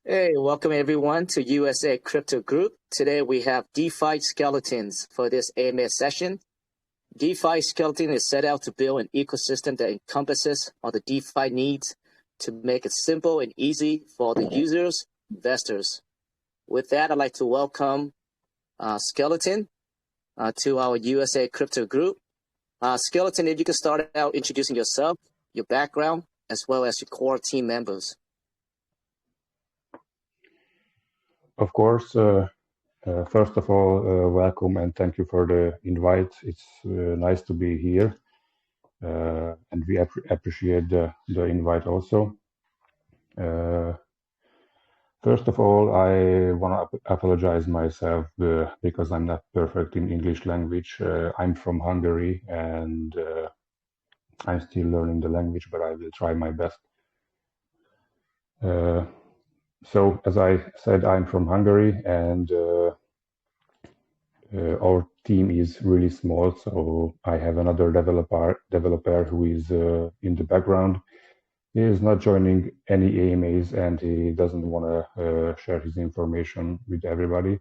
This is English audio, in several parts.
Hey, welcome everyone to USA Crypto Group. Today we have Defiskeletons for this AMA session. Defiskeletons is set out to build an ecosystem that encompasses all the DeFi needs to make it simple and easy for the users, investors. With that, I'd like to welcome Skeleton to our USA Crypto Group. Skeleton, if you can start out introducing yourself, your background, as well as your core team members. Of course, first of all, welcome and thank you for the invite. It's nice to be here, and we appreciate the invite also. First of all, I want to apologize myself because I'm not perfect in English language. I'm from Hungary and I'm still learning the language, but I will try my best. So, as I said, I'm from Hungary, and our team is really small. So I have another developer who is in the background. He is not joining any AMAs, and he doesn't want to share his information with everybody.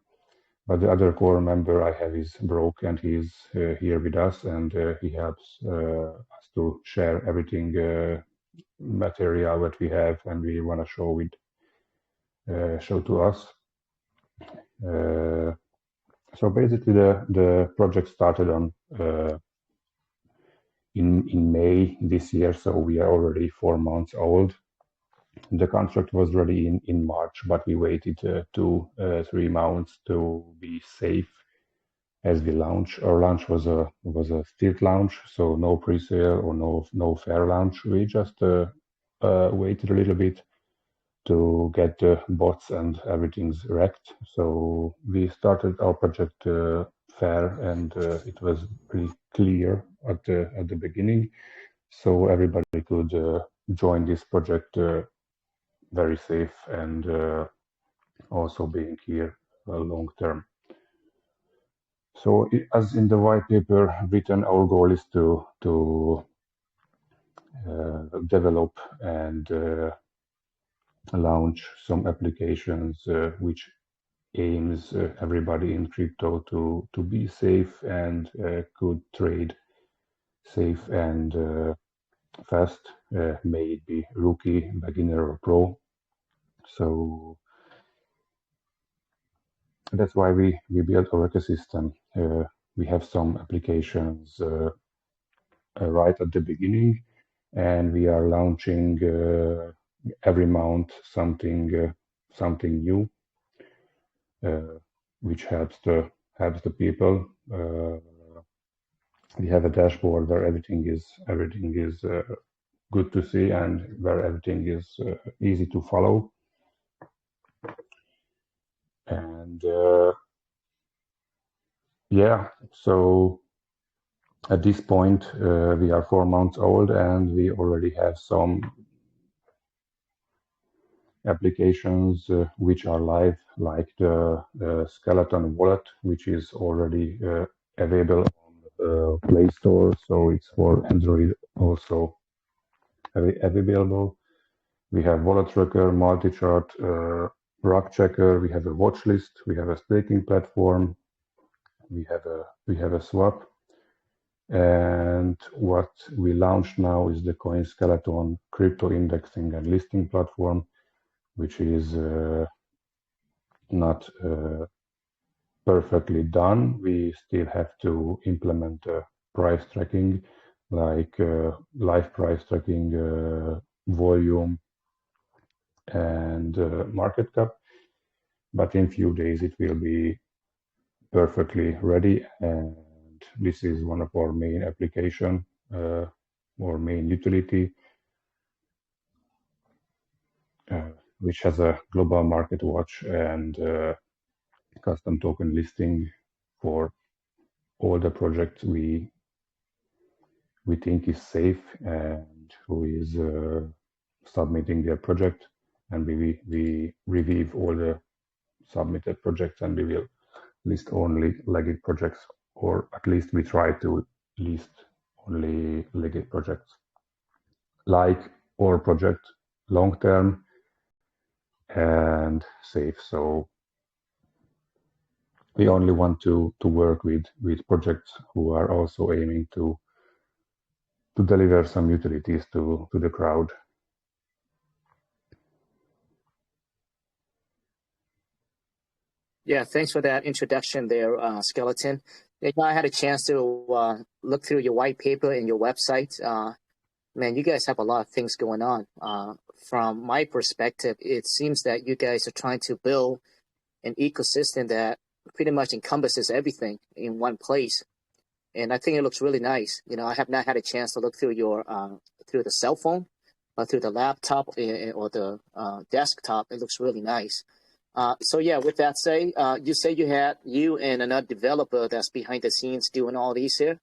But the other core member I have is Broke, and he's here with us, and he helps us to share everything material that we have, and we want to show to us. So basically, the project started on in May this year, so we are already 4 months old. The contract was ready in March, but we waited 2-3 months to be safe as we launch. Our launch was a stealth launch, so no pre-sale or no fair launch. We just waited a little bit to get the bots and everything's wrecked. So we started our project fair, and it was pretty clear at the beginning, so everybody could join this project very safe and also being here long term. So as in the white paper written, our goal is to develop and launch some applications which aims everybody in crypto to be safe and could trade safe and fast, may it be rookie, beginner, or pro. So that's why we built our ecosystem. We have some applications right at the beginning, and we are launching every month something new, which helps the people. We have a dashboard where everything is good to see, and where everything is easy to follow. And yeah, so at this point we are 4 months old, and we already have some applications which are live, like the Skeleton wallet, which is already available on Play Store, so it's for Android also available. We have wallet tracker, multichart, rock checker. We have a watchlist. We have a staking platform. We have a swap. And what we launched now is the coinskeleton crypto indexing and listing platform, which is not perfectly done. We still have to implement price tracking, like live price tracking, volume, and market cap. But in few days it will be perfectly ready, and this is one of our main application, or main utility, which has a global market watch and custom token listing for all the projects we think is safe and who is submitting their project, and we review all the submitted projects, and we will list only legit projects, or at least we try to list only legit projects. Like our project long term, and safe. So we only want to work with projects who are also aiming to deliver some utilities to the crowd. Yeah, thanks for that introduction there, Skeleton. I had a chance to look through your white paper and your website. Man, you guys have a lot of things going on. From my perspective, it seems that you guys are trying to build an ecosystem that pretty much encompasses everything in one place. And I think it looks really nice. I have not had a chance to look through your through the cell phone, but through the laptop or the desktop. It looks really nice. So yeah, with that say, you say you and another developer that's behind the scenes doing all these here.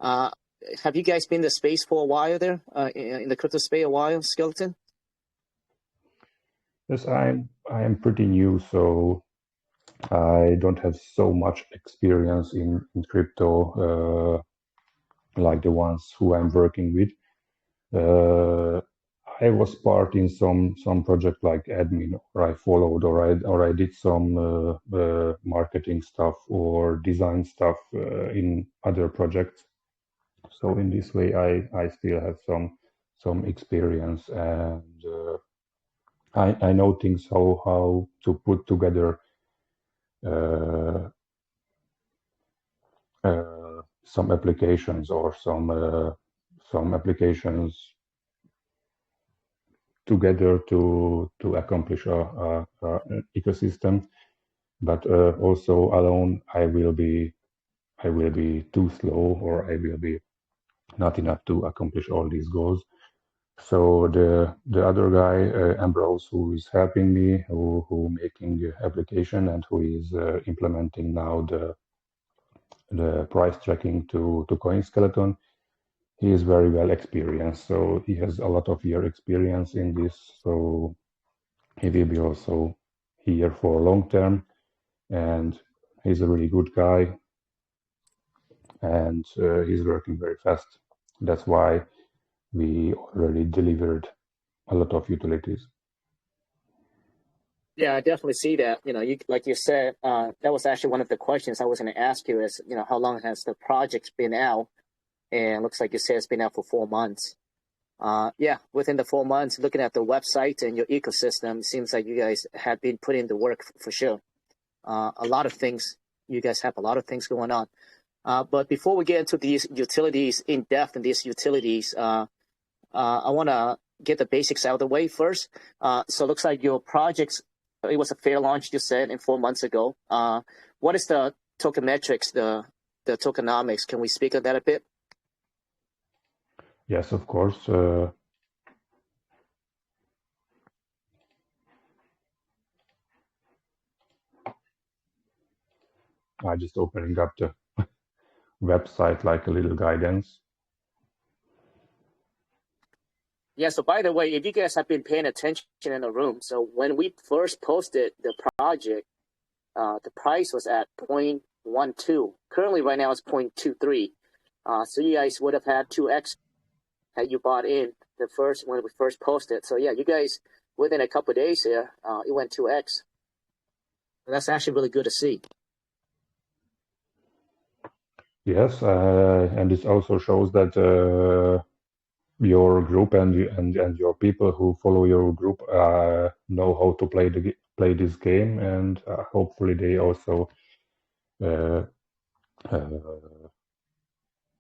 Have you guys been in the space for a while there, in the crypto space a while, Skeleton? Yes, I am pretty new, so I don't have so much experience in crypto like the ones who I'm working with. I was part in some project like admin, or I followed, or I did some marketing stuff or design stuff in other projects. So in this way, I still have some experience, and I know things how to put together some applications or some applications together to accomplish an ecosystem. But also alone, I will be too slow, or I will be not enough to accomplish all these goals. So the other guy, Ambrose, who is helping me, who making the application and who is implementing now the price tracking to coinskeleton, he is very well experienced. So he has a lot of year experience in this. So he will be also here for long term, and he's a really good guy, and he's working very fast. That's why we already delivered a lot of utilities. Yeah, I definitely see that. Like you said, that was actually one of the questions I was going to ask you is, how long has the project been out? And looks like you said it's been out for 4 months. Yeah, within the 4 months, looking at the website and your ecosystem, it seems like you guys have been putting the work for sure. A lot of things, you guys have a lot of things going on. But before we get into these utilities in depth in these utilities, I want to get the basics out of the way first. So it looks like your projects, it was a fair launch, you said, 4 months ago. What is the token metrics, the tokenomics? Can we speak on that a bit? Yes, of course. I just opening up the website like a little guidance. Yeah, so by the way, if you guys have been paying attention in the room, so when we first posted the project, the price was at 0.12. Currently, right now, it's 0.23. So you guys would have had 2x had you bought in when we first posted. So yeah, you guys, within a couple of days here, it went 2x. And that's actually really good to see. Yes, and it also shows that your group and your people who follow your group know how to play this game, and hopefully they also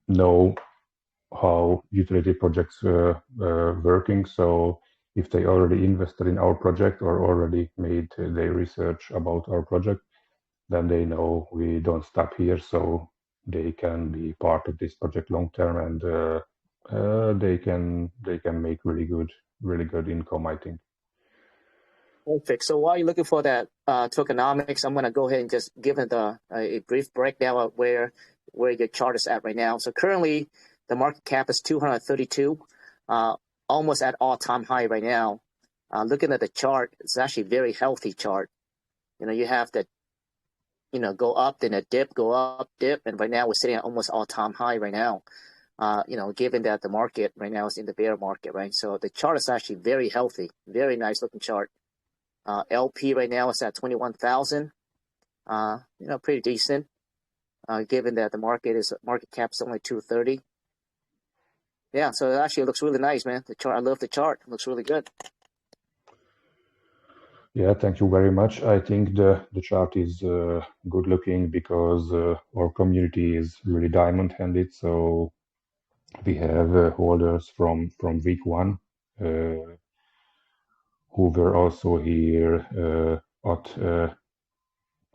know how utility projects working. So if they already invested in our project or already made their research about our project, then they know we don't stop here, so they can be part of this project long term, and they can make really good income, I think. Perfect. So while you're looking for that tokenomics, I'm going to go ahead and just give it a brief breakdown of where your chart is at right now. So currently, the market cap is 232, almost at all-time high right now. Looking at the chart, it's actually a very healthy chart. You have that, go up, then a dip, go up, dip, and right now we're sitting at almost all-time high right now. Given that the market right now is in the bear market, right? So the chart is actually very healthy, very nice looking chart. LP right now is at 21,000. Pretty decent, given that the market cap is only 230. Yeah, so it actually looks really nice, man. The chart, I love the chart. It looks really good. Yeah, thank you very much. I think the chart is good looking because our community is really diamond-handed. So we have holders from week one who were also here at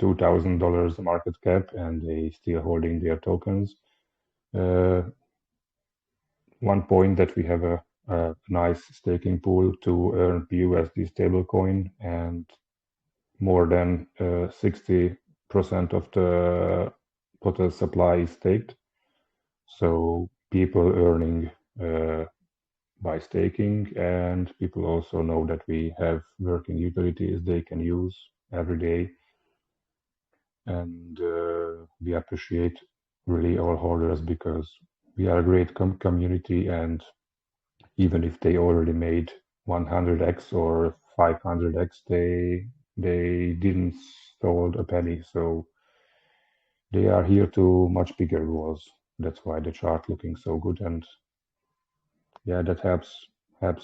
$2,000 market cap, and they still holding their tokens. One point that we have a nice staking pool to earn BUSD stablecoin, and more than 60% of the total supply is staked. So people earning by staking, and people also know that we have working utilities they can use every day. And we appreciate really all holders because we are a great community, and even if they already made 100x or 500x, they didn't sold a penny. So they are here to much bigger goals. That's why the chart looking so good, and yeah, that helps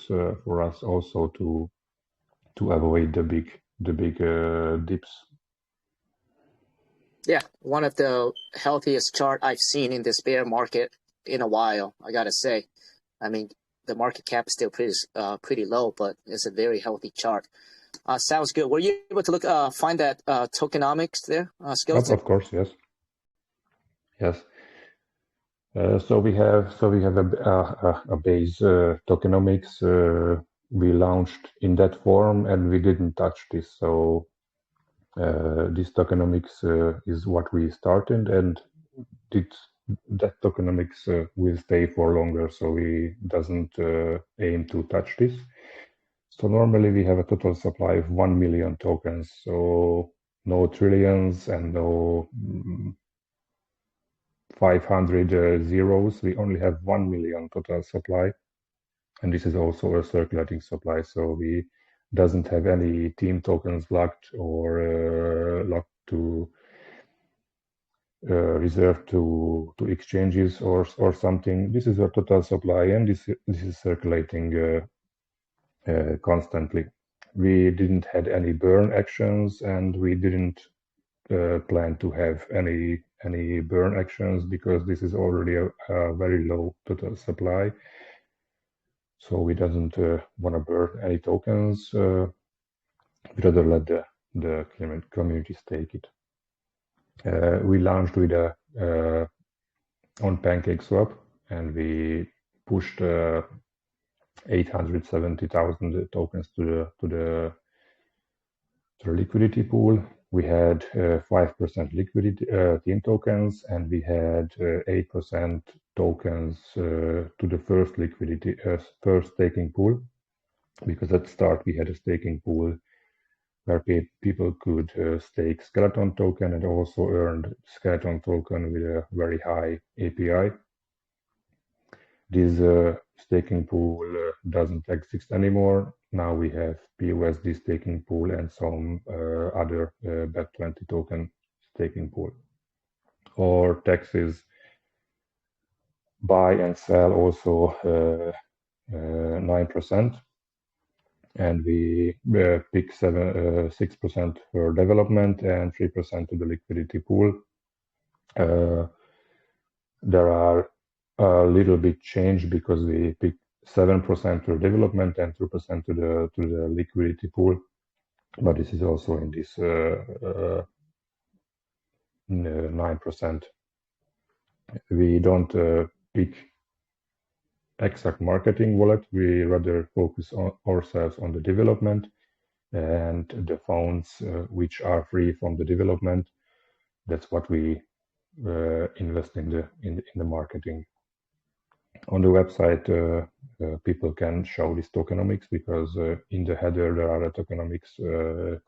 for us also to avoid the big dips. Yeah, one of the healthiest chart I've seen in this bear market in a while, I gotta say. I mean, the market cap is still pretty low, but it's a very healthy chart. Sounds good. Were you able to find that tokenomics there, Skeleton? Of course, yes. Yes. So we have a base tokenomics. We launched in that form, and we didn't touch this. So this tokenomics is what we started, and that tokenomics will stay for longer. So we doesn't aim to touch this. So normally we have a total supply of 1 million tokens. So no trillions and no 500 zeros. We only have 1 million total supply, and this is also a circulating supply. So we doesn't have any team tokens locked or locked to reserved to exchanges or something. This is a total supply, and this is circulating constantly. We didn't had any burn actions, and we didn't plan to have any burn actions because this is already a very low total supply. So we doesn't want to burn any tokens. We'd rather let the community stake it. We launched with on PancakeSwap, and we pushed 870,000 tokens to the liquidity pool. We had 5% liquidity team tokens, and we had 8% tokens to the first liquidity first staking pool, because at the start we had a staking pool where people could stake skeleton token and also earned skeleton token with a very high API. This staking pool doesn't exist anymore. Now we have BUSD staking pool and some other BEP20 token staking pool. Or taxes buy and sell also 9%. And we pick 6% for development and 3% to the liquidity pool. There are a little bit change because we pick 7% to development and 2% to the liquidity pool, but this is also in this 9%. We don't pick exact marketing wallet. We rather focus ourselves on the development and the funds which are free from the development. That's what we invest in the marketing. On the website, people can show this tokenomics because in the header there are a tokenomics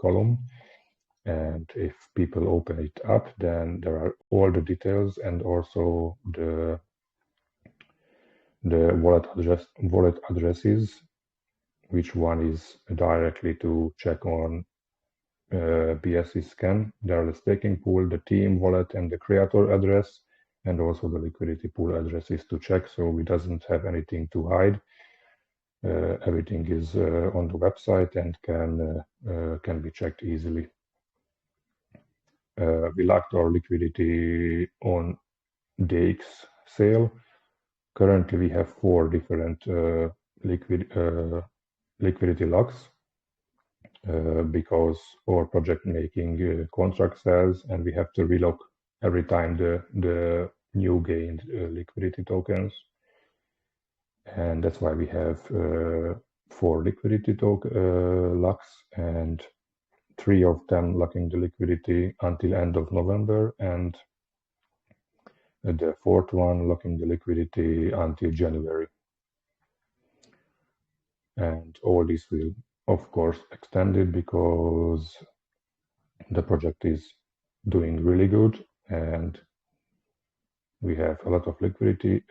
column, and if people open it up, then there are all the details and also the wallet addresses which one is directly to check on BSC scan. There are the staking pool, the team wallet, and the creator address, and also the liquidity pool addresses to check. So we doesn't have anything to hide. Everything is on the website and can be checked easily. We locked our liquidity on DAX sale. Currently, we have 4 different liquidity locks because our project making contract sales, and we have to relock every time the new gained liquidity tokens. And that's why we have 4 liquidity locks, and 3 of them locking the liquidity until end of November, and the 4th one locking the liquidity until January. And all this will, of course, extend it because the project is doing really good, and we have a lot of liquidity,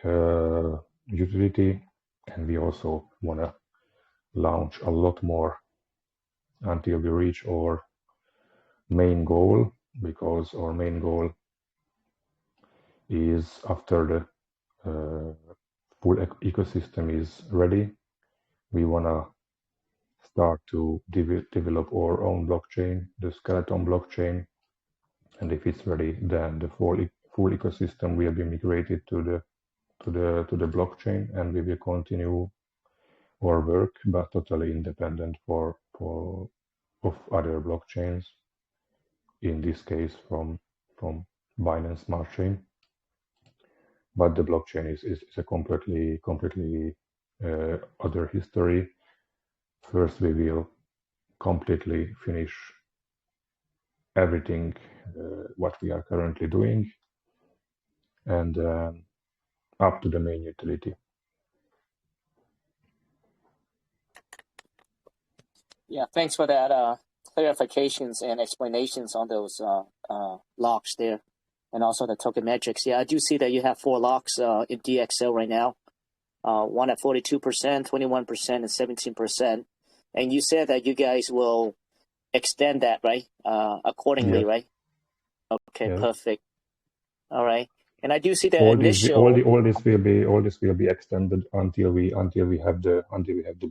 utility, and we also want to launch a lot more until we reach our main goal, because our main goal is after the full ecosystem is ready, we want to start to develop our own blockchain, the skeleton blockchain, and if it's ready, then the full ecosystem will be migrated to the blockchain, and we will continue our work, but totally independent of other blockchains. In this case, from Binance Smart Chain. But the blockchain is a completely other history. First, we will completely finish everything what we are currently doing, and up to the main utility. Yeah, thanks for that clarifications and explanations on those locks there, and also the token metrics. Yeah, I do see that you have 4 locks in DXL right now. One at 42%, 21%, and 17%. And you said that you guys will extend that, right? Accordingly, right? Okay, perfect. All right. And I do see that all this will be extended until we have the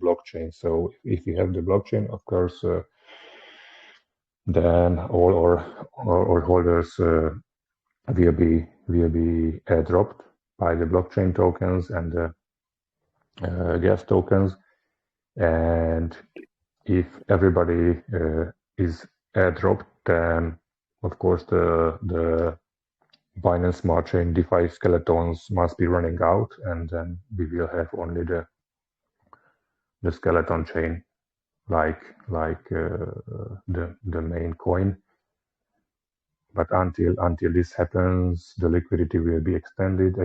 blockchain. So if we have the blockchain, of course, then all our holders will be airdropped by the blockchain tokens and the gas tokens. And if everybody is airdropped, then of course the Binance Smart Chain Defiskeletons must be running out, and then we will have only the skeleton chain, like the main coin. But until this happens, the liquidity will be extended.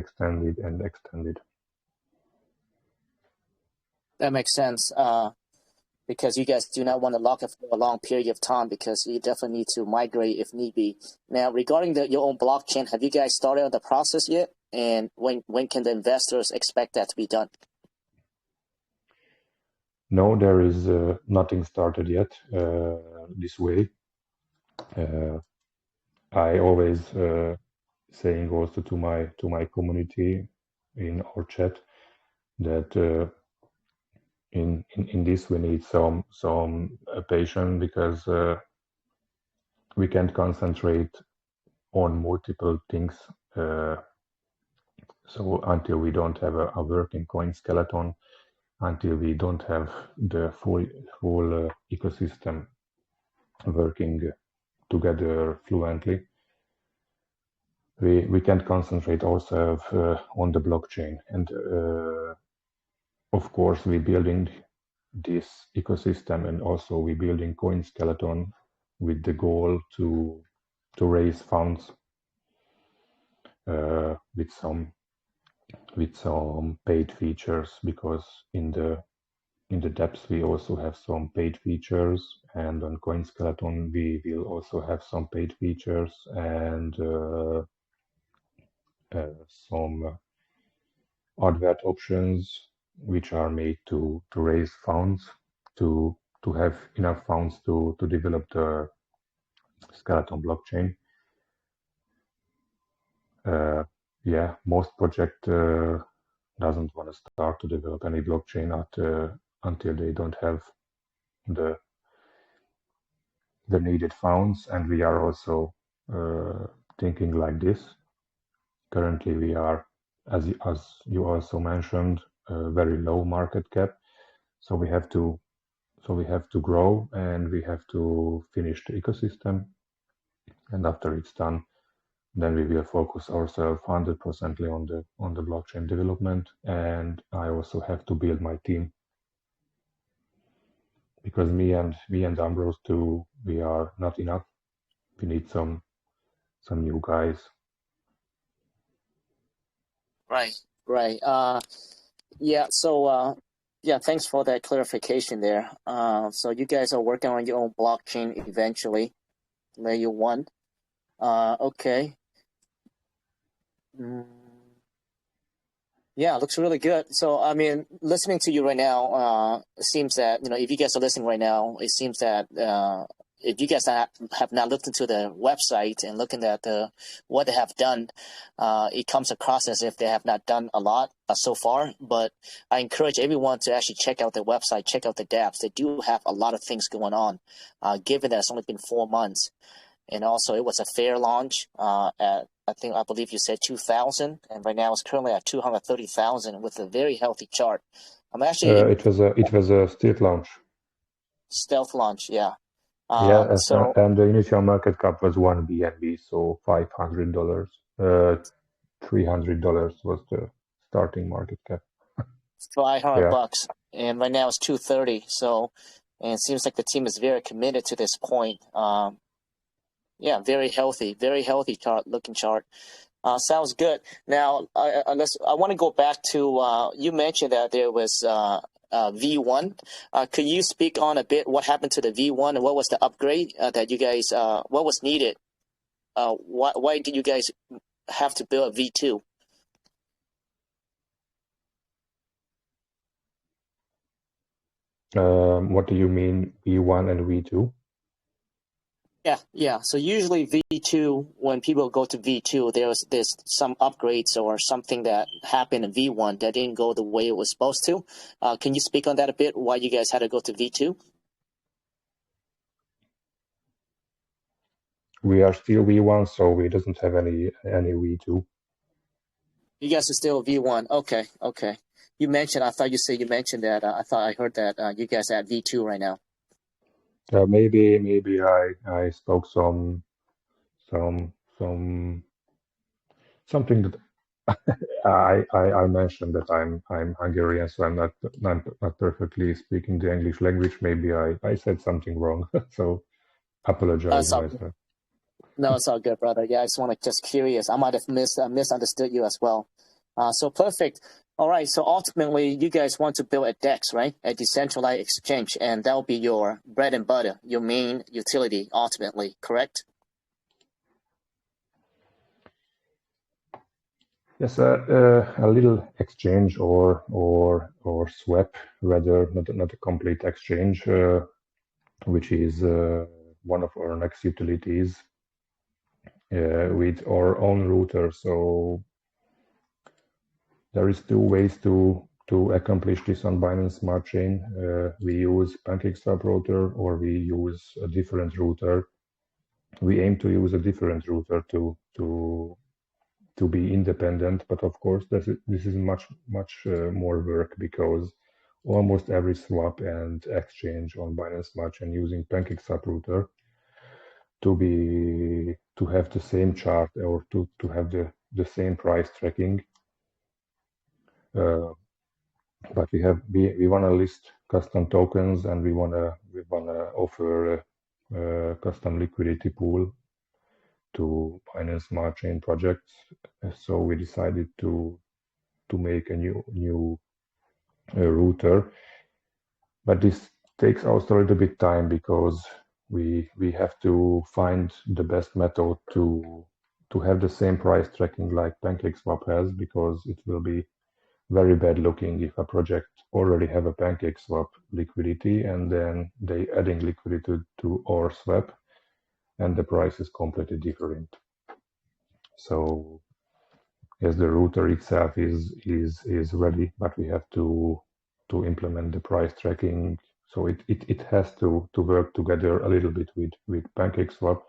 That makes sense. Because you guys do not want to lock it for a long period of time, because you definitely need to migrate if need be. Now, regarding your own blockchain, have you guys started on the process yet? And when can the investors expect that to be done? No, there is nothing started yet this way. I always saying also to my community in our chat that in this we need some patience, because we can't concentrate on multiple things. So until we don't have a working coin skeleton, until we don't have the full ecosystem working together fluently, we can't concentrate ourselves on the blockchain. And of course, we're building this ecosystem, and also we're building coinskeleton with the goal to raise funds with some paid features, because in the depths we also have some paid features, and on coinskeleton we will also have some paid features, and some advert options which are made to raise funds. to have enough funds to develop the skeleton blockchain. Yeah, most project doesn't want to start to develop any blockchain until they don't have the needed funds, and we are also thinking like this. Currently, we are, as you also mentioned, very low market cap, so we have to grow, and we have to finish the ecosystem, and after it's done, then we will focus ourselves 100% on the blockchain development. And I also have to build my team, because me and Ambrose too, we are not enough. We need some new guys. Right. Yeah. So yeah, thanks for that clarification there. So you guys are working on your own blockchain eventually, layer 1. Okay. Yeah, looks really good. So, I mean, listening to you right now, it seems that, if you guys are listening right now, it seems that if you guys have not looked into the website and looking at what they have done, it comes across as if they have not done a lot so far. But I encourage everyone to actually check out their website, check out the dApps. They do have a lot of things going on, given that it's only been 4 months. And also, it was a fair launch at, I believe you said 2,000, and right now it's currently at 230,000 with a very healthy chart. I'm actually it was a stealth launch. Stealth launch, yeah. Yeah, and the initial market cap was $1 BNB, so $500. $300 was the starting market cap. $500, and right now it's 230. So, and it seems like the team is very committed to this point. Yeah, very healthy looking chart. Sounds good. Now, I want to go back to you mentioned that there was V1. Could you speak on a bit what happened to the V1 and what was the upgrade that you guys what was needed? Why did you guys have to build a V2? What do you mean V1 and V2? Yeah. So usually V2, when people go to V2, there's some upgrades or something that happened in V1 that didn't go the way it was supposed to. Can you speak on that a bit? Why you guys had to go to V2? We are still V1, so we doesn't have any V2. You guys are still V1. Okay. You mentioned. I thought you mentioned that. I thought I heard that you guys are at V2 right now. Maybe I spoke something that I mentioned that I'm Hungarian, so I'm not perfectly speaking the English language. Maybe I said something wrong, so apologize myself. No, it's all good, brother. Yeah, I just curious. I might have misunderstood you as well. So perfect. All right. So ultimately, you guys want to build a DEX, right? A decentralized exchange, and that will be your bread and butter, your main utility, ultimately, correct? Yes, a little exchange or swap, rather not a complete exchange, which is one of our next utilities with our own router. So there is 2 ways to accomplish this on Binance Smart Chain. We use PancakeSwap router, or we use a different router. We aim to use a different router to be independent, but of course this is much more work, because almost every swap and exchange on Binance Smart Chain using PancakeSwap router to have the same chart or to have the same price tracking. But we want to list custom tokens, and we want to offer a custom liquidity pool to Binance Smart Chain projects. So we decided to make a new router, but this takes also a little bit time, because we have to find the best method to have the same price tracking like PancakeSwap has, because it will be very bad looking if a project already have a PancakeSwap liquidity and then they adding liquidity to our swap and the price is completely different. So yes, the router itself is ready, but we have to implement the price tracking. So it has to work together a little bit with PancakeSwap,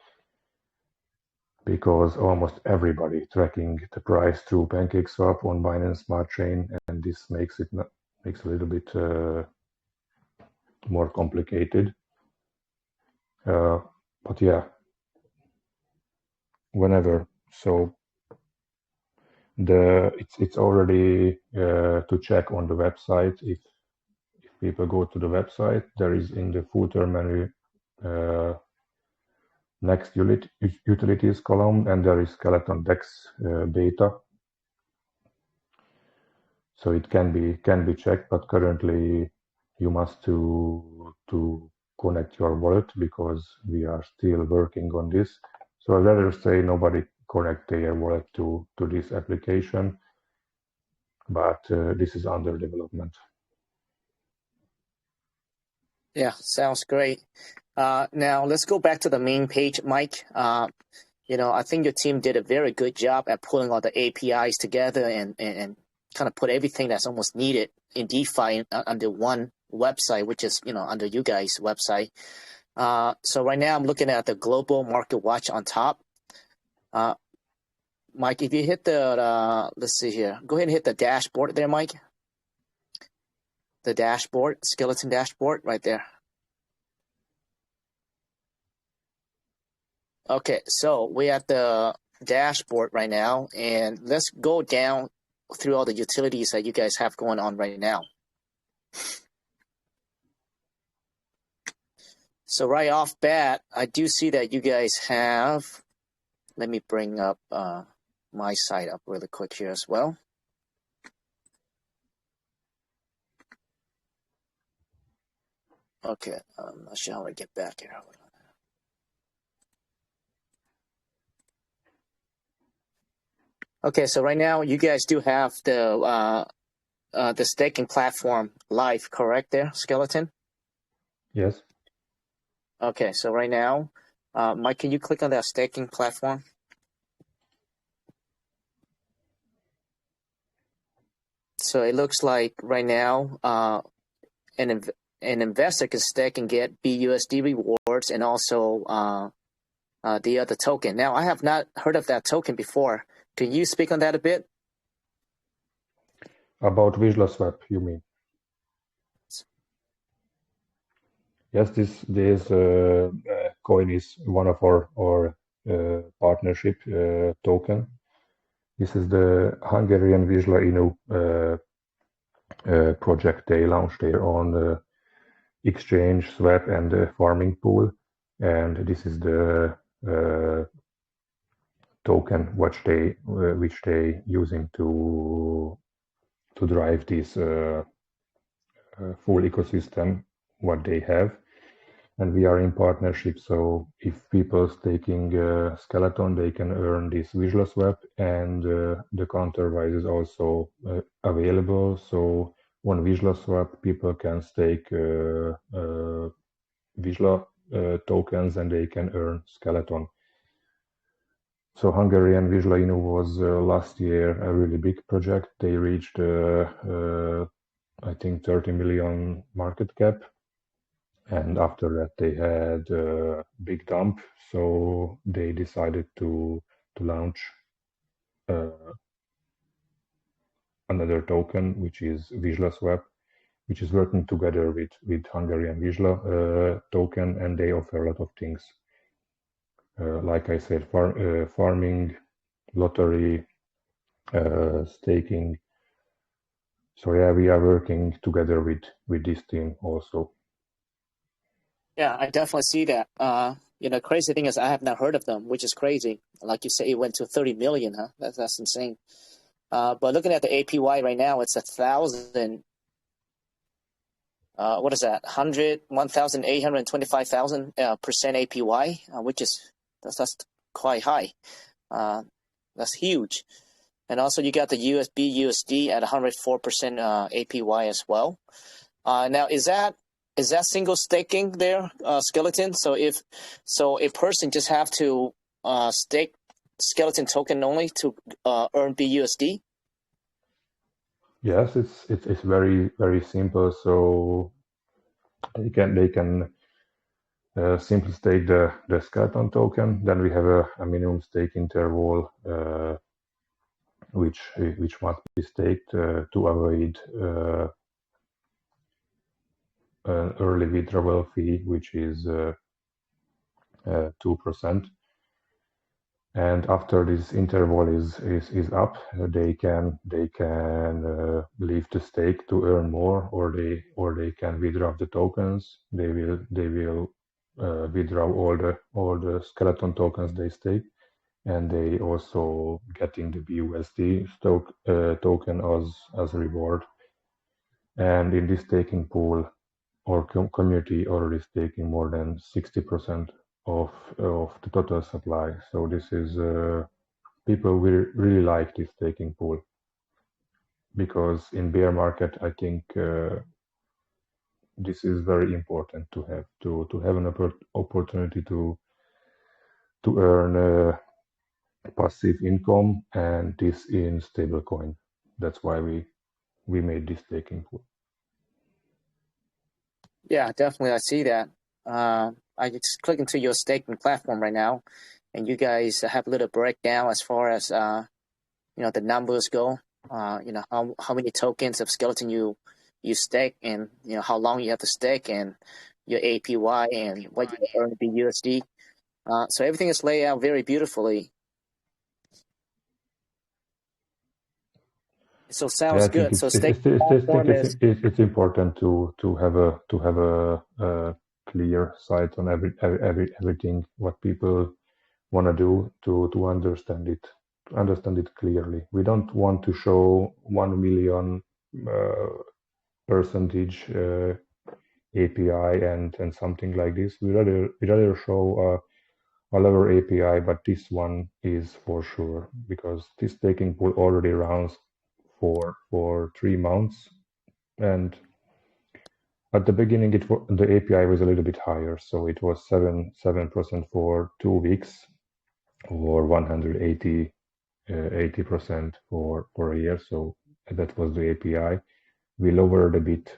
because almost everybody tracking the price through PancakeSwap on Binance Smart Chain, and this makes it a little bit more complicated. But yeah, whenever. So it's already to check on the website. If people go to the website, there is in the footer menu next utilities column, and there is skeleton DEX data. So it can be checked, but currently you must to connect your wallet because we are still working on this. So I'd rather say nobody connect their wallet to this application, but this is under development. Yeah, sounds great. Now let's go back to the main page, Mike. I think your team did a very good job at pulling all the APIs together and kind of put everything that's almost needed in DeFi under one website, which is, under you guys' website. So right now I'm looking at the global market watch on top. Mike, if you hit the, let's see here, go ahead and hit the dashboard there, Mike. The dashboard, skeleton dashboard right there. Okay, so we're at the dashboard right now, and let's go down through all the utilities that you guys have going on right now. So right off bat, I do see that you guys have, let me bring up my site up really quick here as well. Okay, I'm not sure how I get back here. Okay, so right now you guys do have the staking platform live, correct there, Skeleton? Yes. Okay, so right now, Mike, can you click on that staking platform? So it looks like right now, an investor can stake and get BUSD rewards and also the other token. Now, I have not heard of that token before. Can you speak on that a bit? About VisualSwap, you mean? Yes, this coin is one of our partnership token. This is the Hungarian Vizsla Inu project. They launched their own exchange, swap, and farming pool, and this is the token which they using to drive this full ecosystem what they have. And we are in partnership, so if people staking Skeleton, they can earn this VisualSwap, and the counterwise is also available. So on VisualSwap, people can stake Visual tokens, and they can earn Skeleton. So Hungarian Vizsla Inu was last year a really big project. They reached, I think, 30 million market cap. And after that, they had a big dump. So they decided to launch another token, which is VisualSwap, which is working together with Hungarian Vizsla token, and they offer a lot of things. Like I said, farming, lottery, staking. So yeah, we are working together with this team also. Yeah, I definitely see that. Crazy thing is I have not heard of them, which is crazy. Like you say, it went to 30 million, huh? That's insane. But looking at the APY right now, it's 1,000. What is that? 1,825,000% APY, which is that's quite high. That's huge. And also you got the USD at 104% APY as well. Now is that single staking there, Skeleton? So a person just have to stake Skeleton token only to earn BUSD? Yes, it's very simple. So they can simply stake the skeleton token. Then we have a minimum stake interval which must be staked to avoid an early withdrawal fee, which is 2%. And after this interval is up, they can leave the stake to earn more, or they can withdraw the tokens. They will withdraw all the skeleton tokens they stake, and they also getting the BUSD token as reward. And in this staking pool, our community already staking more than 60% of the total supply. So this is people will really like this staking pool, because in bear market, I think this is very important to have an opportunity to earn passive income, and this in stablecoin. That's why we made this staking pool. Yeah, definitely. I see that. I just click into your staking platform right now, and you guys have a little breakdown as far as the numbers go. How many tokens of skeleton you stake, and how long you have to stake, and your APY, and what you earn BUSD. So everything is laid out very beautifully. So sounds good. So it's important to have a clear sight on everything what people want to do to understand it clearly. We don't want to show 1 million percentage API and something like this. We rather show a lower API, but this one is for sure, because this staking pool already runs for 3 months, and at the beginning the API was a little bit higher, so it was 7% for 2 weeks, or 180% for a year. So that was the API. We lowered a bit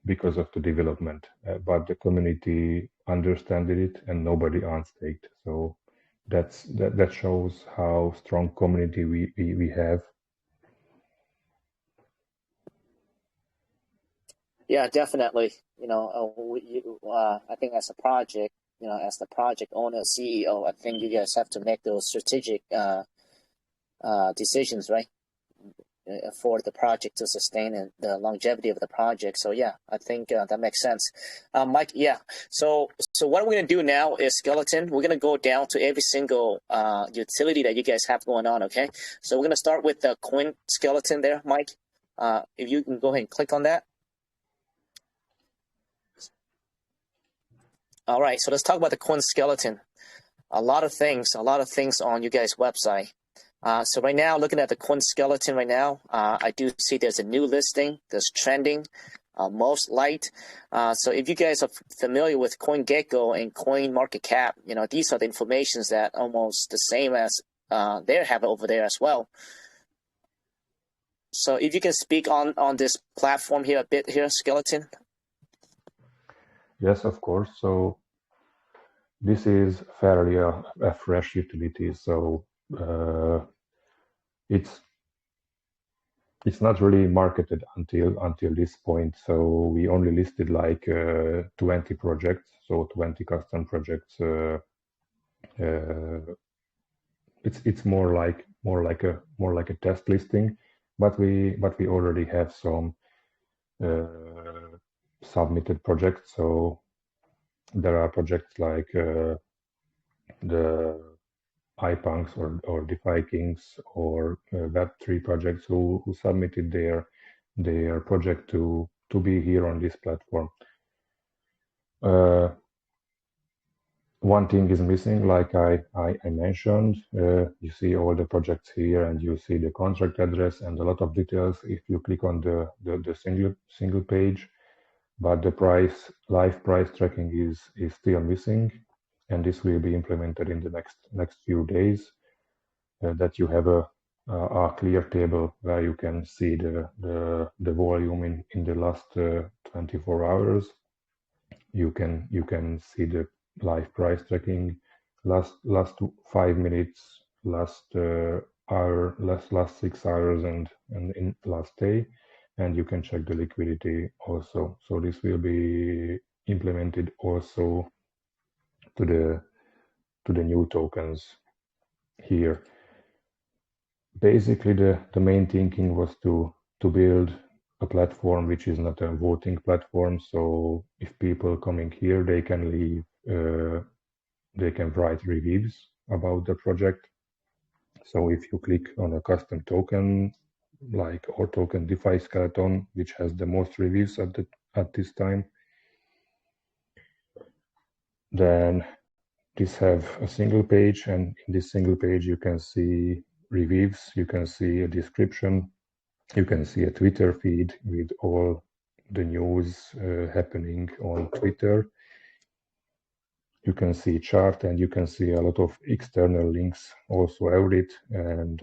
because of the development, but the community understood it and nobody unstaked. So that shows how strong community we have. Yeah, definitely. I think as a project, as the project owner, CEO, I think you guys have to make those strategic decisions, right, for the project to sustain and the longevity of the project. So yeah, I think that makes sense. Mike, yeah. So what we're gonna do now is, Skeleton, we're gonna go down to every single utility that you guys have going on. Okay. So we're gonna start with the coin skeleton there, Mike. If you can go ahead and click on that. All right, so let's talk about the coin skeleton. A lot of things on you guys' website. So right now, looking at the coin skeleton right now, I do see there's a new listing, there's trending, most liked. So if you guys are familiar with CoinGecko and Coinmarketcap, these are the informations that almost the same as they have over there as well. So if you can speak on this platform here a bit here, Skeleton. Yes, of course. So this is fairly a fresh utility. So it's not really marketed until this point. So we only listed like 20 projects, so 20 custom projects. It's more like a test listing, but we already have some submitted projects. So there are projects like the iPunks or DeFi Kings or Web3 projects who submitted their project to be here on this platform. one thing is missing, like I mentioned. You see all the projects here, and you see the contract address and a lot of details if you click on the single page. But the live price tracking is still missing, and this will be implemented in the next few days. That you have a clear table where you can see the volume in the last 24 hours. You can see the live price tracking, last 5 minutes, last hour, last 6 hours, and in last day, and you can check the liquidity also. So this will be implemented also to the new tokens here. Basically, the main thinking was to build a platform which is not a voting platform. So if people coming here, they can leave, they can write reviews about the project. So if you click on a custom token, like our token Defiskeletons, which has the most reviews at this time, then this have a single page, and in this single page you can see reviews, you can see a description, you can see a Twitter feed with all the news happening on Twitter. You can see chart, and you can see a lot of external links, also Audit and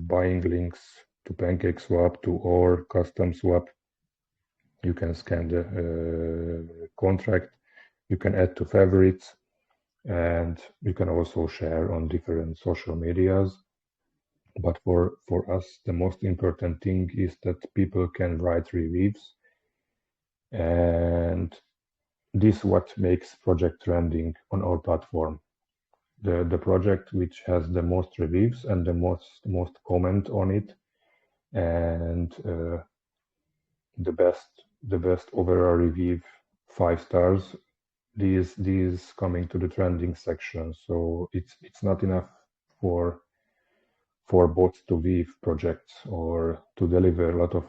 buying links to PancakeSwap, to our custom swap. You can scan the contract, you can add to favorites, and you can also share on different social medias. But for us, the most important thing is that people can write reviews, and this what makes project trending on our platform. The project which has the most reviews and the most comment on it, and the best overall review, 5 stars, these coming to the trending section. So it's not enough for bots to weave projects or to deliver a lot of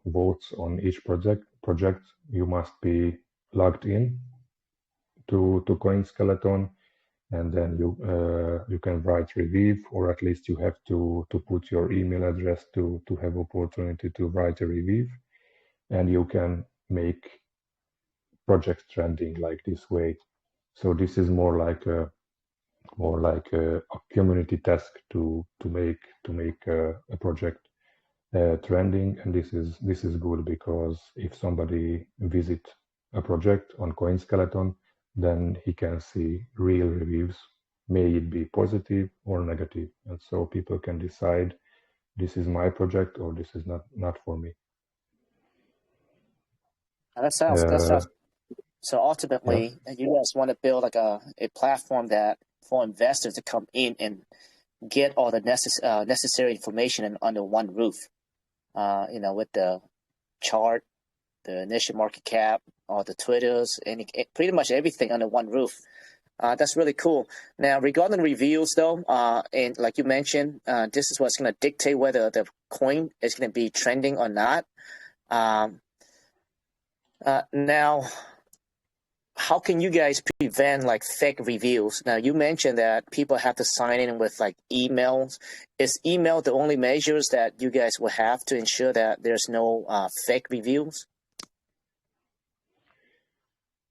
votes on each project. You must be logged in to Coinskeleton, and then you can write review, or at least you have to put your email address to have opportunity to write a review, and you can make projects trending like this way. So this is more like a community task to make a project trending, and this is good, because if somebody visit a project on Coinskeleton, then he can see real reviews, may it be positive or negative, and so people can decide this is my project or this is not for me. That sounds. So ultimately, you guys want to build like a platform that for investors to come in and get all the necessary information under one roof. With the chart, the initial market cap, all the Twitters, and pretty much everything under one roof. That's really cool. Now, regarding reviews, though, and like you mentioned, this is what's going to dictate whether the coin is going to be trending or not. Now, how can you guys prevent like fake reviews? Now, you mentioned that people have to sign in with like emails. Is email the only measures that you guys will have to ensure that there's no fake reviews?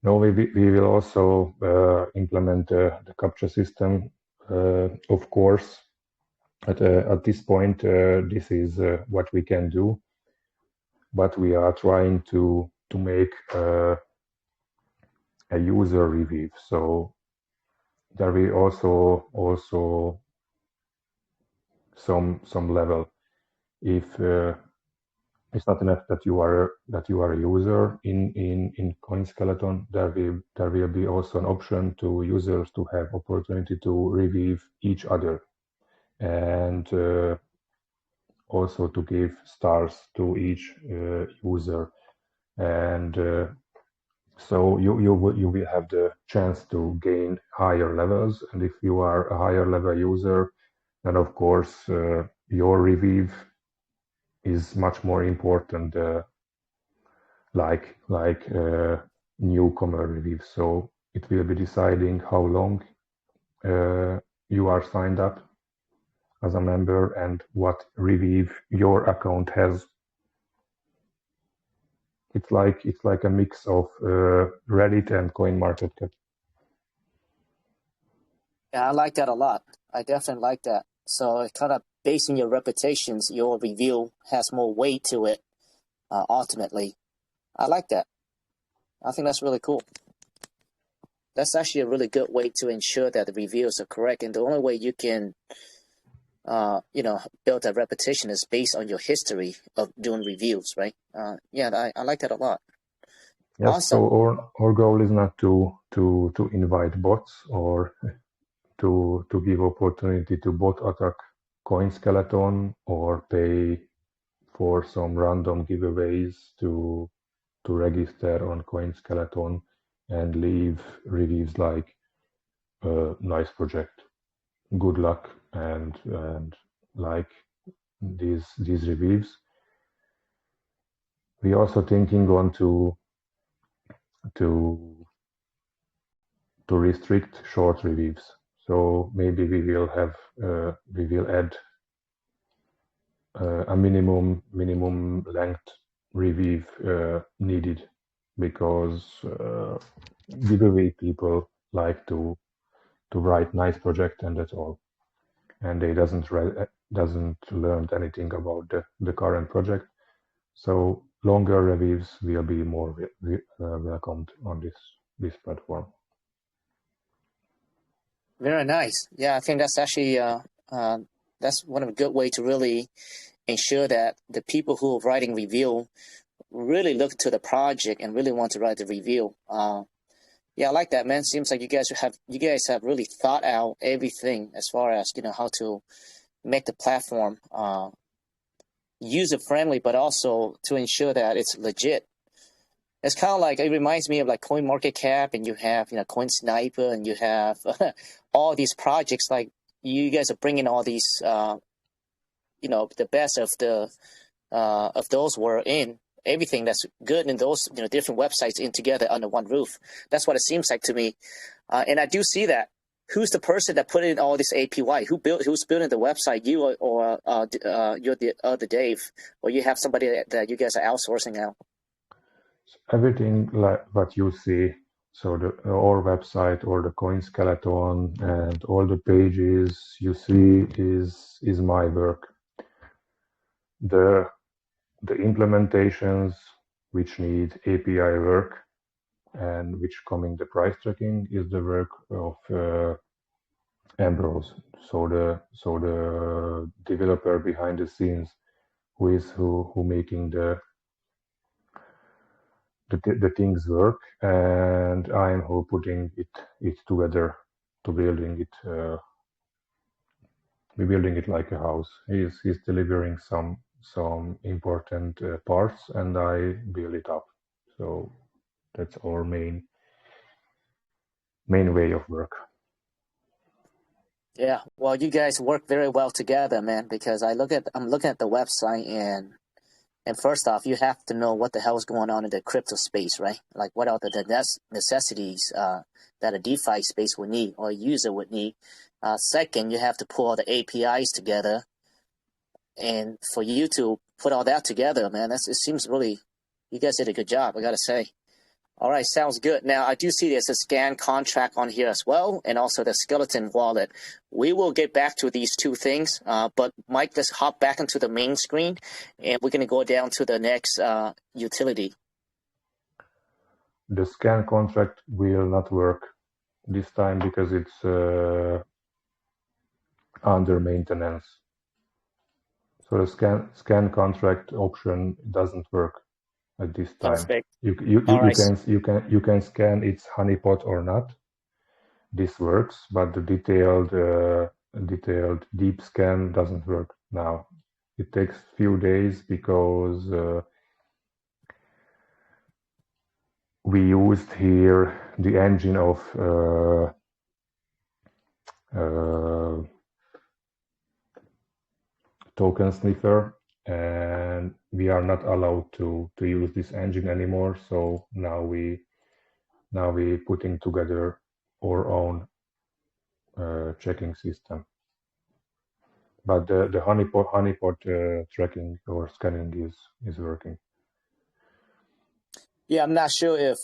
No, we will also implement the captcha system, of course. At this point, this is what we can do, but we are trying to make a user review. So there will also some level. If it's not enough that you are a user in Coinskeleton, there will be also an option to users to have opportunity to review each other, and also to give stars to each user, and so you will have the chance to gain higher levels. And if you are a higher level user, then of course your review is much more important, like newcomer review. So it will be deciding how long you are signed up as a member and what review your account has. It's like a mix of Reddit and Coinmarketcap. Yeah, I like that a lot. I definitely like that. So it kind of based on your reputations, your review has more weight to it. Ultimately, I like that. I think that's really cool. That's actually a really good way to ensure that the reviews are correct. And the only way you can, build that reputation is based on your history of doing reviews, right? Yeah, I like that a lot. Yes. Awesome. So our goal is not to invite bots or to give opportunity to bot attack coinskeleton or pay for some random giveaways to register on coinskeleton and leave reviews like nice project, good luck, and like these reviews. We also thinking on to restrict short reviews. So maybe we will add a minimum length review needed, because giveaway people like to write nice project and that's all, and they doesn't learn anything about the current project. So longer reviews will be more welcomed on this platform. Very nice. Yeah, I think that's actually that's one of a good way to really ensure that the people who are writing review really look to the project and really want to write the review. Yeah, I like that, man. Seems like you guys have really thought out everything as far as how to make the platform user friendly, but also to ensure that it's legit. It's kind of like, it reminds me of like Coinmarketcap, and you have CoinSniper, and you have all these projects. Like you guys are bringing all these the best of those were in everything that's good in those different websites in together under one roof. That's what it seems like to me, and I do see that. Who's the person that put in all this APY? Who's building the website? You or you're the other Dave, or you have somebody that you guys are outsourcing now? Everything like what you see, so our website or the coinskeleton and all the pages you see is my work. The implementations which need API work and which coming the price tracking is the work of Ambrose. So the developer behind the scenes who making the things work, and I'm who putting it together to building it. We're building it like a house. He's delivering some important parts, and I build it up. So that's our main way of work. Yeah, well, you guys work very well together, man. Because I'm looking at the website, and first off, you have to know what the hell is going on in the crypto space, right? Like, what are the necessities that a DeFi space would need or a user would need. Second, you have to pull all the APIs together, and for you to put all that together, man, it seems really, you guys did a good job, I gotta say. All right, sounds good. Now, I do see there's a scan contract on here as well, and also the skeleton wallet. We will get back to these two things, but Mike, let's hop back into the main screen, and we're going to go down to the next utility. The scan contract will not work this time because it's under maintenance. So the scan contract option doesn't work at this time. Perfect. You can scan its honeypot or not. This works, but the detailed deep scan doesn't work now. It takes few days because we used here the engine of token sniffer, and we are not allowed to use this engine anymore. So now we now we're putting together our own checking system. But the honeypot tracking or scanning is working. Yeah, I'm not sure if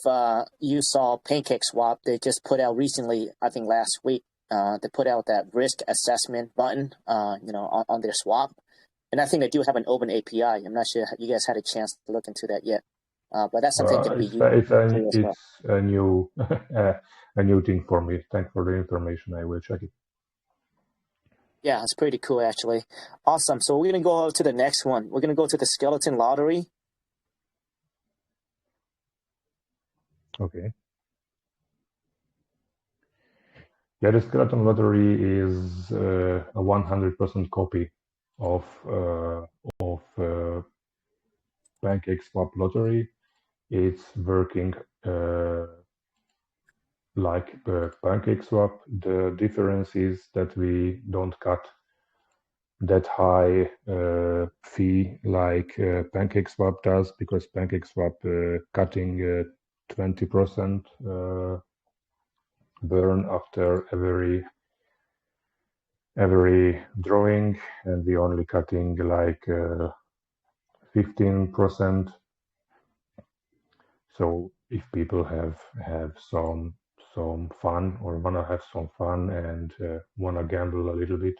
you saw PancakeSwap. They just put out recently, I think last week, they put out that risk assessment button, on their swap. And I think they do have an open API. I'm not sure you guys had a chance to look into that yet. But that's something going to be used. It's a new a new thing for me. Thanks for the information. I will check it. Yeah, it's pretty cool, actually. Awesome. So we're going to go over to the next one. We're going to go to the skeleton lottery. Okay. Yeah, the skeleton lottery is a 100% copy of PancakeSwap lottery. It's working like PancakeSwap. The difference is that we don't cut that high fee like PancakeSwap does, because PancakeSwap cutting 20% burn after every drawing, and we only cutting like 15%. So if people have some fun or wanna have some fun and wanna gamble a little bit,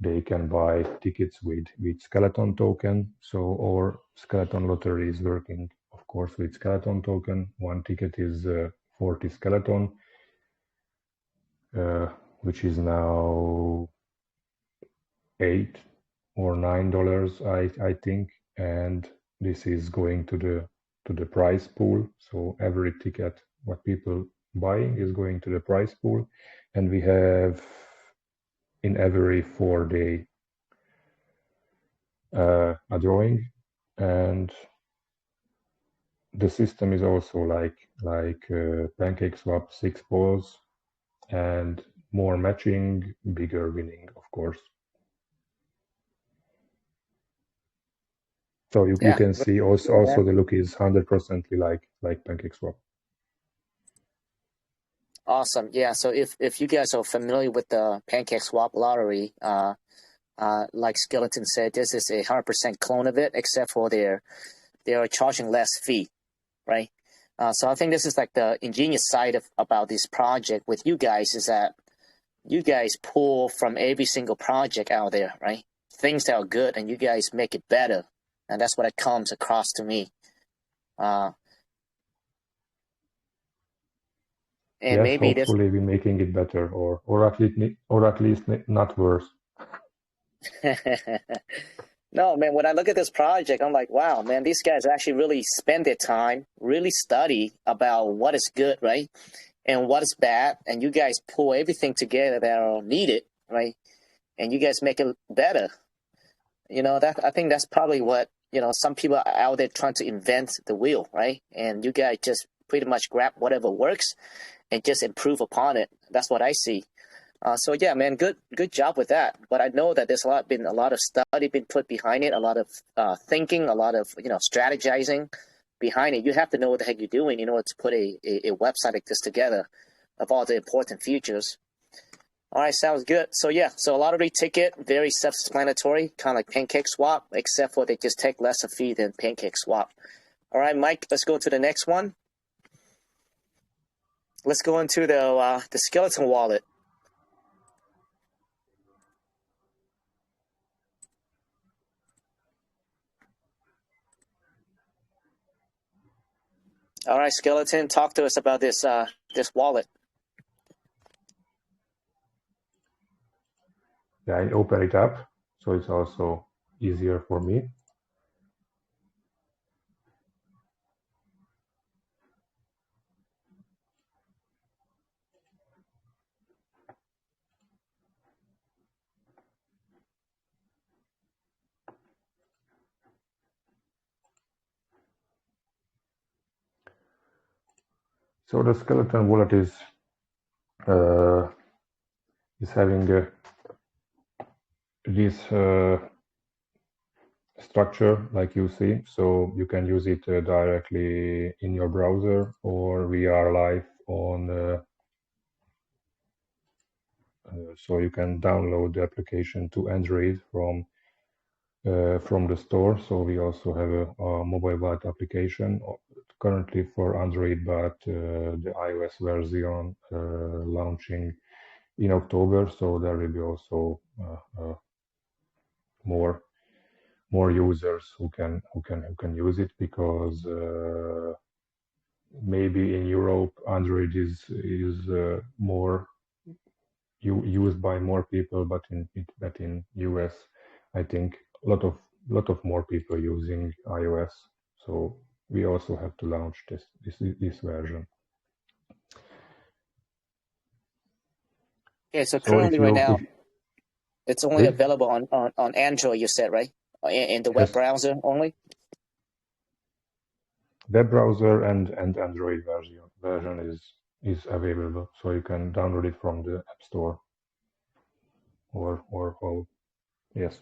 they can buy tickets with skeleton token. So our skeleton lottery is working, of course, with skeleton token. One ticket is 40 skeleton, which is now $8 or $9, I think, and this is going to the prize pool. So every ticket what people buying is going to the prize pool, and we have in every 4-day a drawing, and the system is also like PancakeSwap, 6 balls and more matching, bigger winning, of course. So you can see also the look is 100% like PancakeSwap. Awesome. Yeah. So if you guys are familiar with the PancakeSwap lottery, like Skeleton said, this is a 100% clone of it, except for they are charging less fee, right? So I think this is like the ingenious side about this project with you guys is that you guys pull from every single project out there, right? Things that are good, and you guys make it better, and that's what it comes across to me. And yes, maybe hopefully we're making it better, or at least not worse. No, man, when I look at this project, I'm like, wow, man, these guys actually really spend their time, really study about what is good, right? And what is bad. And you guys pull everything together that are needed, right? And you guys make it better. I think that's probably what, some people are out there trying to invent the wheel, right? And you guys just pretty much grab whatever works and just improve upon it. That's what I see. So yeah, man, good job with that. But I know that there's been a lot of study been put behind it, a lot of thinking, a lot of strategizing behind it. You have to know what the heck you're doing in order to put a website like this together of all the important features. All right, sounds good. So yeah, so a lottery ticket, very self-explanatory, kind of like PancakeSwap, except for they just take less a fee than PancakeSwap. All right, Mike, let's go to the next one. Let's go into the skeleton wallet. All right, Skeleton, talk to us about this wallet. Yeah, I open it up, so it's also easier for me. So the skeleton wallet is having this structure like you see. So you can use it directly in your browser, or we are live on so you can download the application to Android from the store. So we also have a mobile wallet application currently for Android, but the iOS version launching in October. So there will be also more users who can use it, because maybe in Europe Android is more used by more people, but in US I think a lot of more people using iOS. So we also have to launch this version. Okay, so currently right now it's only available on Android, you said, right? In the web browser only? Web browser and Android version is available, so you can download it from the App Store or yes.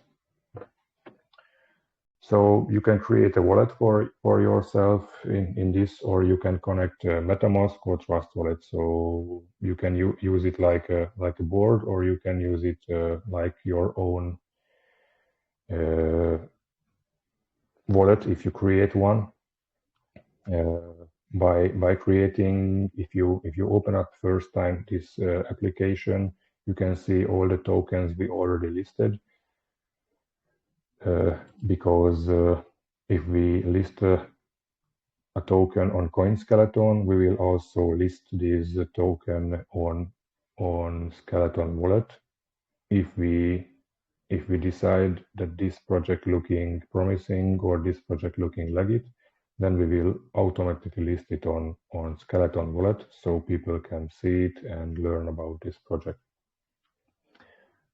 So you can create a wallet for yourself in this, or you can connect MetaMask or Trust Wallet. So you can use it like a board, or you can use it like your own wallet if you create one. By creating, if you open up first time this application, you can see all the tokens we already listed. Because if we list a token on Coinskeleton, we will also list this token on Skeleton wallet. If we decide that this project looking promising or this project looking legit, then we will automatically list it on Skeleton wallet, so people can see it and learn about this project.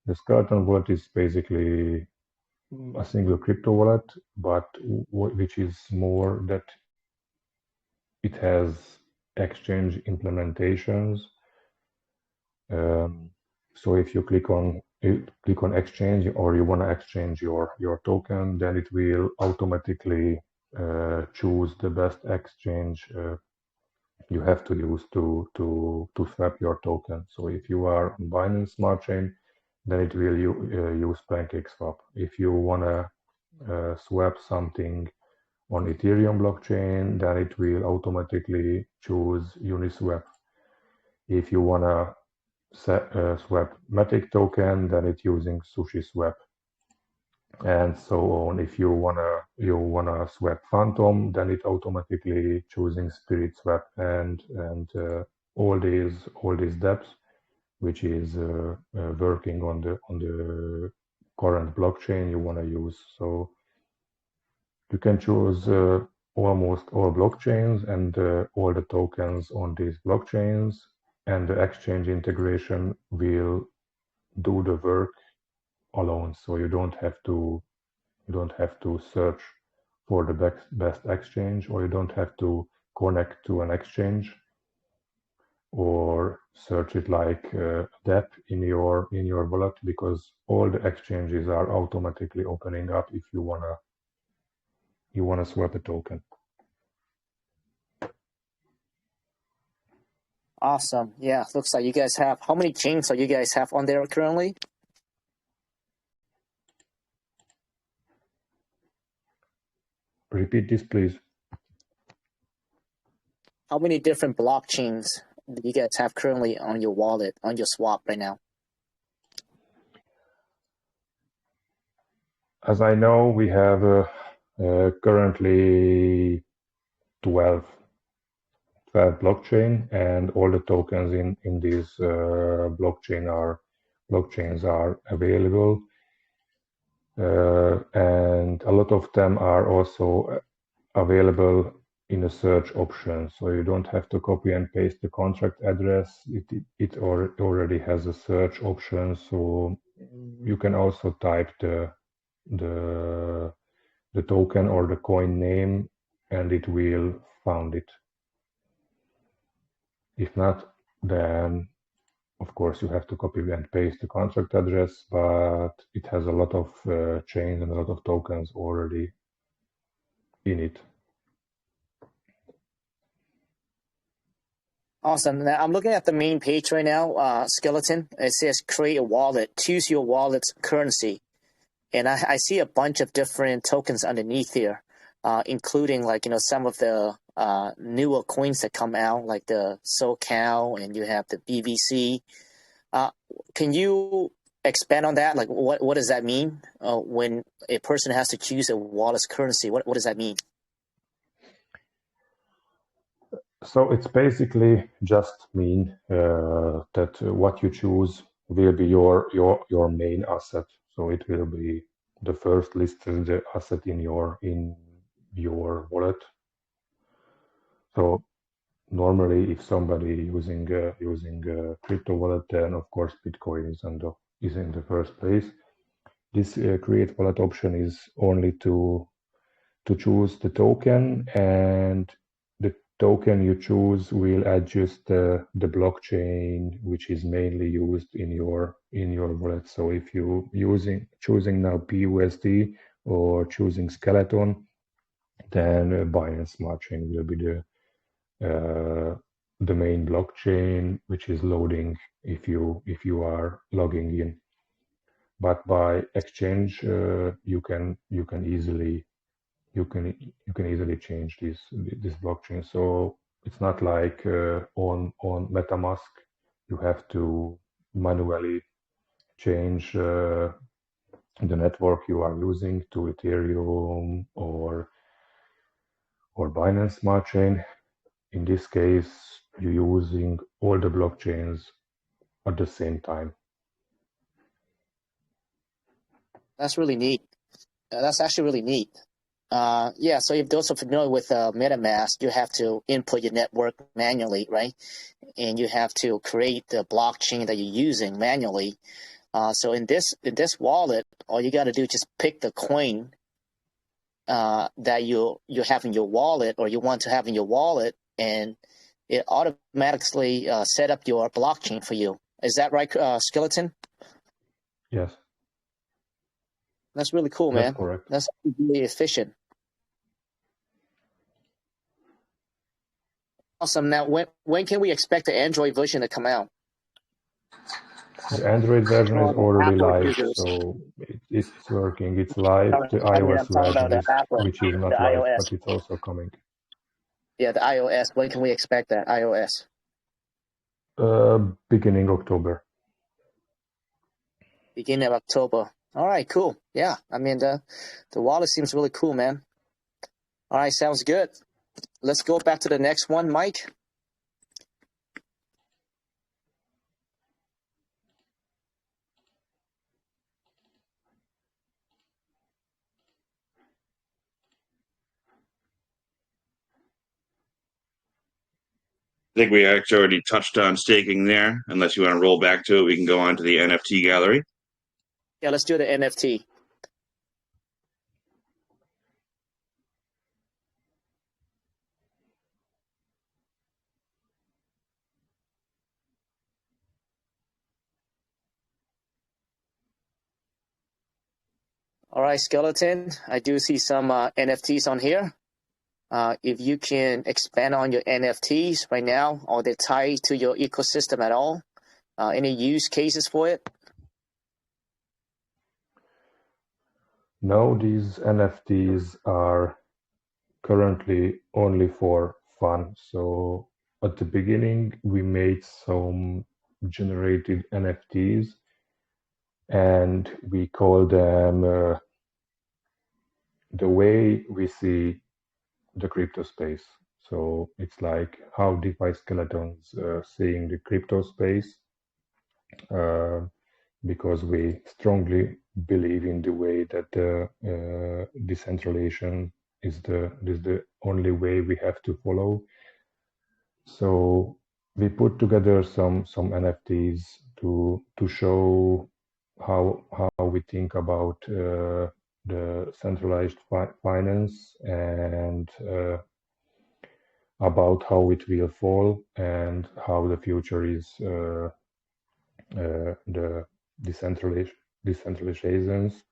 The Skeleton wallet is basically a single crypto wallet, but which is more that it has exchange implementations. So if you click on exchange, or you want to exchange your token, then it will automatically choose the best exchange you have to use to swap your token. So if you are on Binance Smart Chain, then it will use PancakeSwap. If you want to swap something on Ethereum blockchain, then it will automatically choose Uniswap. If you want to swap Matic token, then it's using SushiSwap, and so on. If you wanna swap Phantom, then it automatically choosing SpiritSwap, and all these dApps, which is working on the current blockchain you want to use. So you can choose almost all blockchains and all the tokens on these blockchains, and the exchange integration will do the work alone. So you don't have to search for the best exchange, or you don't have to connect to an exchange or search it like dApp in your wallet, because all the exchanges are automatically opening up if you wanna swap a token. Awesome. Yeah, looks like you guys have, how many chains do you guys have on there currently? Repeat this, please. How many different blockchains do you guys have currently on your wallet, on your swap right now? As I know, we have currently 12 blockchain, and all the tokens in this blockchains are available, and a lot of them are also available in a search option, so you don't have to copy and paste the contract address. It already has a search option, so you can also type the token or the coin name, and it will found it. If not, then Of course, you have to copy and paste the contract address, but it has a lot of chains and a lot of tokens already in it. Awesome. Now I'm looking at the main page right now, Skeleton. It says create a wallet, choose your wallet's currency. And I see a bunch of different tokens underneath here, including like, some of the newer coins that come out, like the SoCal, and you have the BVC. Can you expand on that? Like, what does that mean when a person has to choose a wallet's currency? What does that mean? So it's basically just mean that what you choose will be your main asset. So it will be the first listed asset in your wallet. So normally, if somebody using a crypto wallet, then of course Bitcoin is in the first place. This create wallet option is only to choose the token, and the token you choose will adjust the blockchain which is mainly used in your wallet. So if you choosing now BUSD or choosing Skeleton, then Binance Smart Chain will be the main blockchain which is loading if you are logging in. But by exchange, you can easily change this blockchain. So it's not like on MetaMask you have to manually change the network you are using to Ethereum or Binance Smart Chain. In this case, you're using all the blockchains at the same time. That's really neat. That's actually really neat. Yeah, so if those are familiar with MetaMask, you have to input your network manually, right? And you have to create the blockchain that you're using manually. So in this wallet, all you got to do is just pick the coin that you have in your wallet, or you want to have in your wallet, and it automatically set up your blockchain for you. Is that right, Skeleton? Yes. That's really cool, man. That's correct. That's really efficient. Awesome. Now, when can we expect the Android version to come out? The Android version is already live, so it's working. It's live. The iOS version which is not live, but it's also coming. Yeah, the iOS. When can we expect that iOS? Beginning October. Beginning of October. All right, cool. Yeah, I mean the wallet seems really cool, man. All right, sounds good. Let's go back to the next one, Mike. I think we actually already touched on staking there. Unless you want to roll back to it, we can go on to the NFT gallery. Yeah, let's do the NFT. All right, Skeleton. I do see some NFTs on here. If you can expand on your NFTs right now, are they tied to your ecosystem at all? Any use cases for it? No, these NFTs are currently only for fun. So at the beginning, we made some generated NFTs, and we call them the way we see the crypto space. So it's like how Defiskeletons seeing the crypto space, because we strongly believe in the way that decentralization is the only way we have to follow. So we put together some NFTs to show how we think about the centralized finance, and about how it will fall and how the future is the decentralizations,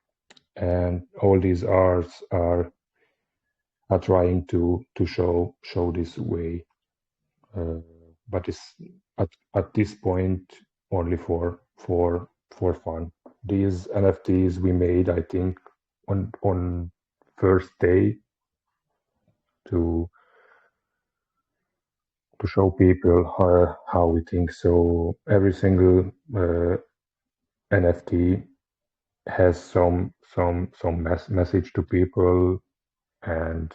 and all these arts are trying to show this way, but it's at this point only for fun. These NFTs we made, I think, on first day to show people how we think. So every single NFT has some message to people, and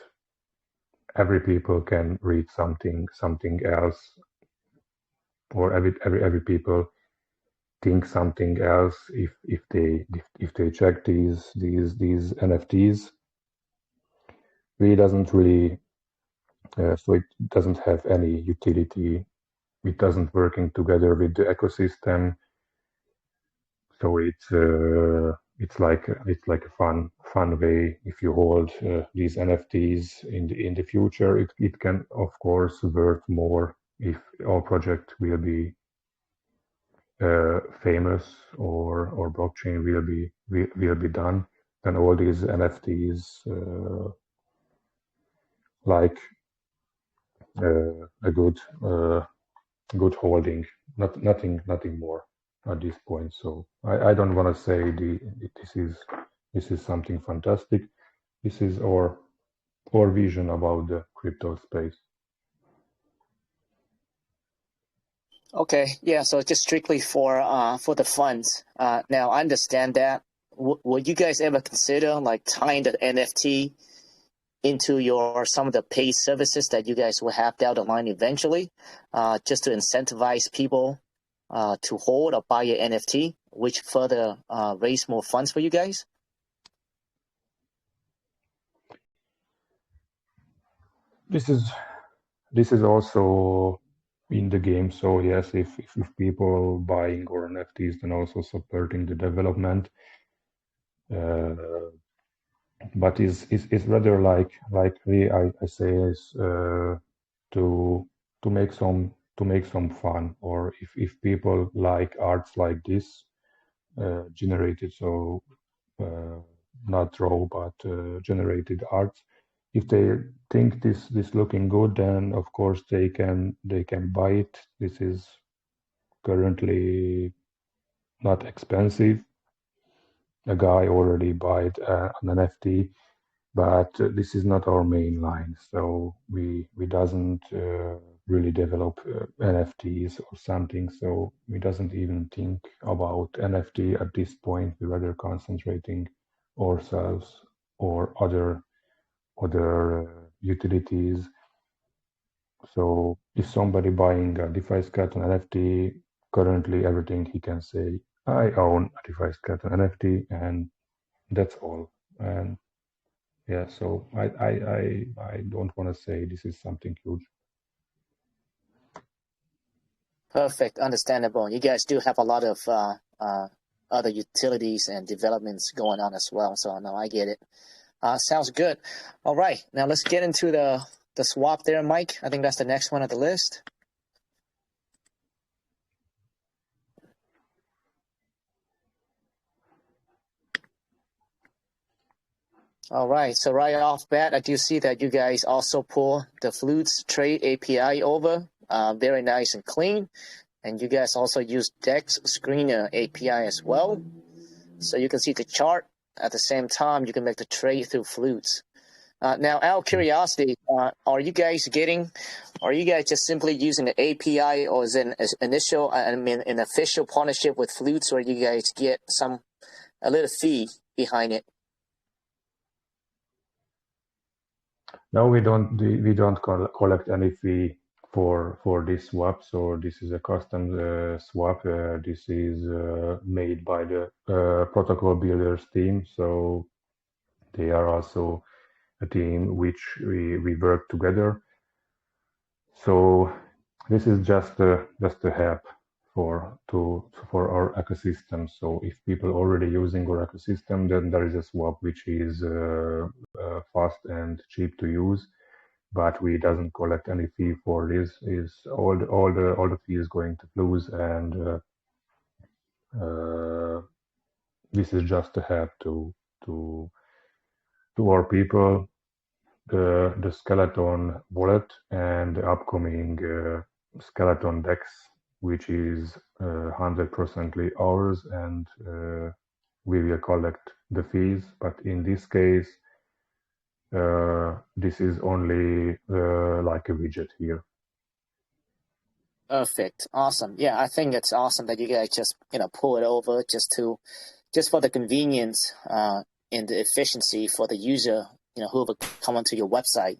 every people can read something else, or every people think something else if they check these NFTs. It doesn't really so it doesn't have any utility. It doesn't working together with the ecosystem. So it's like a fun way. If you hold these NFTs in the future, it can of course worth more if our project will be famous, or blockchain will be done. Then all these NFTs like a good holding, nothing more at this point. So I don't want to say this is something fantastic. This is our vision about the crypto space. Okay, yeah. So just strictly for the funds. Now I understand that. Would you guys ever consider like tying the NFT into some of the paid services that you guys will have down the line eventually, just to incentivize people to hold or buy your NFT, which further raise more funds for you guys? This is also in the game. So yes, if people buying our NFTs, then also supporting the development. But it's rather like I say is to make some fun, or if people like arts like this generated, so not raw but generated arts, if they think this looking good, then of course they can buy it. This is currently not expensive. A guy already bought an NFT, but this is not our main line. So we doesn't really develop NFTs or something. So we doesn't even think about NFT at this point. We rather concentrating ourselves or other utilities. So if somebody buying a Defiskeletons NFT, currently everything he can say, I own a Defiskeletons NFT, and that's all. And yeah, so I don't want to say this is something huge. Perfect, understandable. You guys do have a lot of other utilities and developments going on as well. So no, I get it. Sounds good. All right, now let's get into the swap there, Mike. I think that's the next one on the list. All right, so right off bat, I do see that you guys also pull the Flutes Trade API over. Very nice and clean. And you guys also use Dex Screener API as well. So you can see the chart. At the same time, you can make the trade through Flutes. Now, out of curiosity, are you guys just simply using the API, or is it an official partnership with Flutes where you guys get a little fee behind it? No, we don't collect any fee for this swap. So this is a custom swap. This is made by the protocol builders team. So they are also a team which we work together. So this is just a help for our ecosystem. So if people already using our ecosystem, then there is a swap which is fast and cheap to use, but we doesn't collect any fee for this. Is all the fees going to Flux, and This is just a help to our people. The Skeleton wallet and the upcoming Skeleton DEX, which is 100% ours, and we will collect the fees. But in this case, this is only like a widget here. Perfect. Awesome. Yeah, I think it's awesome that you guys just pull it over just for the convenience and the efficiency for the user, who will come onto your website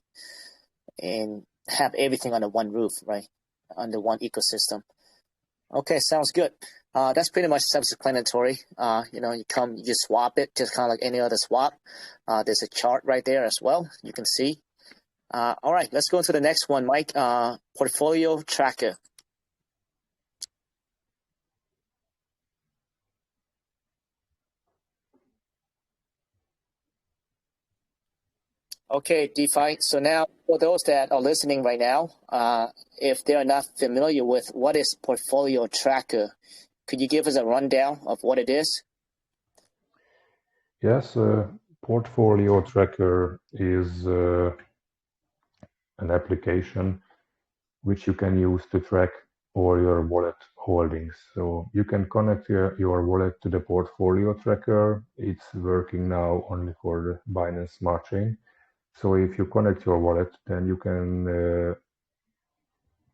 and have everything under one roof, right? Under one ecosystem. Okay, sounds good. That's pretty much self-explanatory. You just swap it, just kind of like any other swap. There's a chart right there as well. You can see. All right, let's go to the next one, Mike. Portfolio tracker. Okay, DeFi. So now, for those that are listening right now, if they are not familiar with what is Portfolio Tracker, could you give us a rundown of what it is? Yes, Portfolio Tracker is an application which you can use to track all your wallet holdings. So you can connect your wallet to the Portfolio Tracker. It's working now only for the Binance Smart Chain. So if you connect your wallet, then you can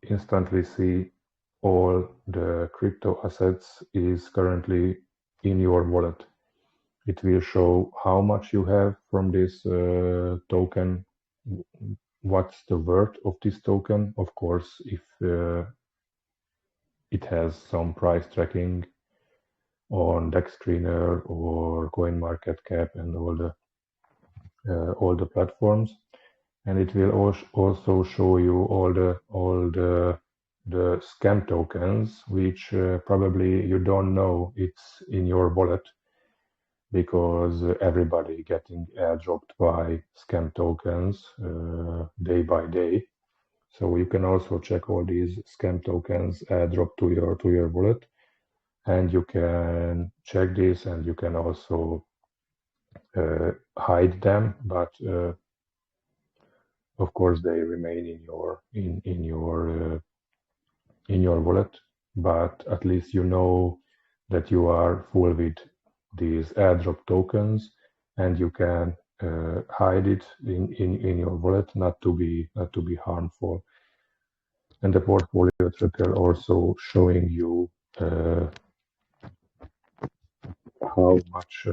instantly see all the crypto assets is currently in your wallet. It will show how much you have from this token, what's the worth of this token. Of course, if it has some price tracking on DEX Screener or Coinmarketcap and all the platforms, and it will also show you all the scam tokens, which probably you don't know it's in your wallet, because everybody getting airdropped by scam tokens day by day. So you can also check all these scam tokens airdrop to your wallet, and you can check this, and you can also hide them, but of course they remain in your wallet. But at least you know that you are full with these airdrop tokens, and you can hide it in your wallet, not to be harmful. And the Portfolio Tracker also showing you how much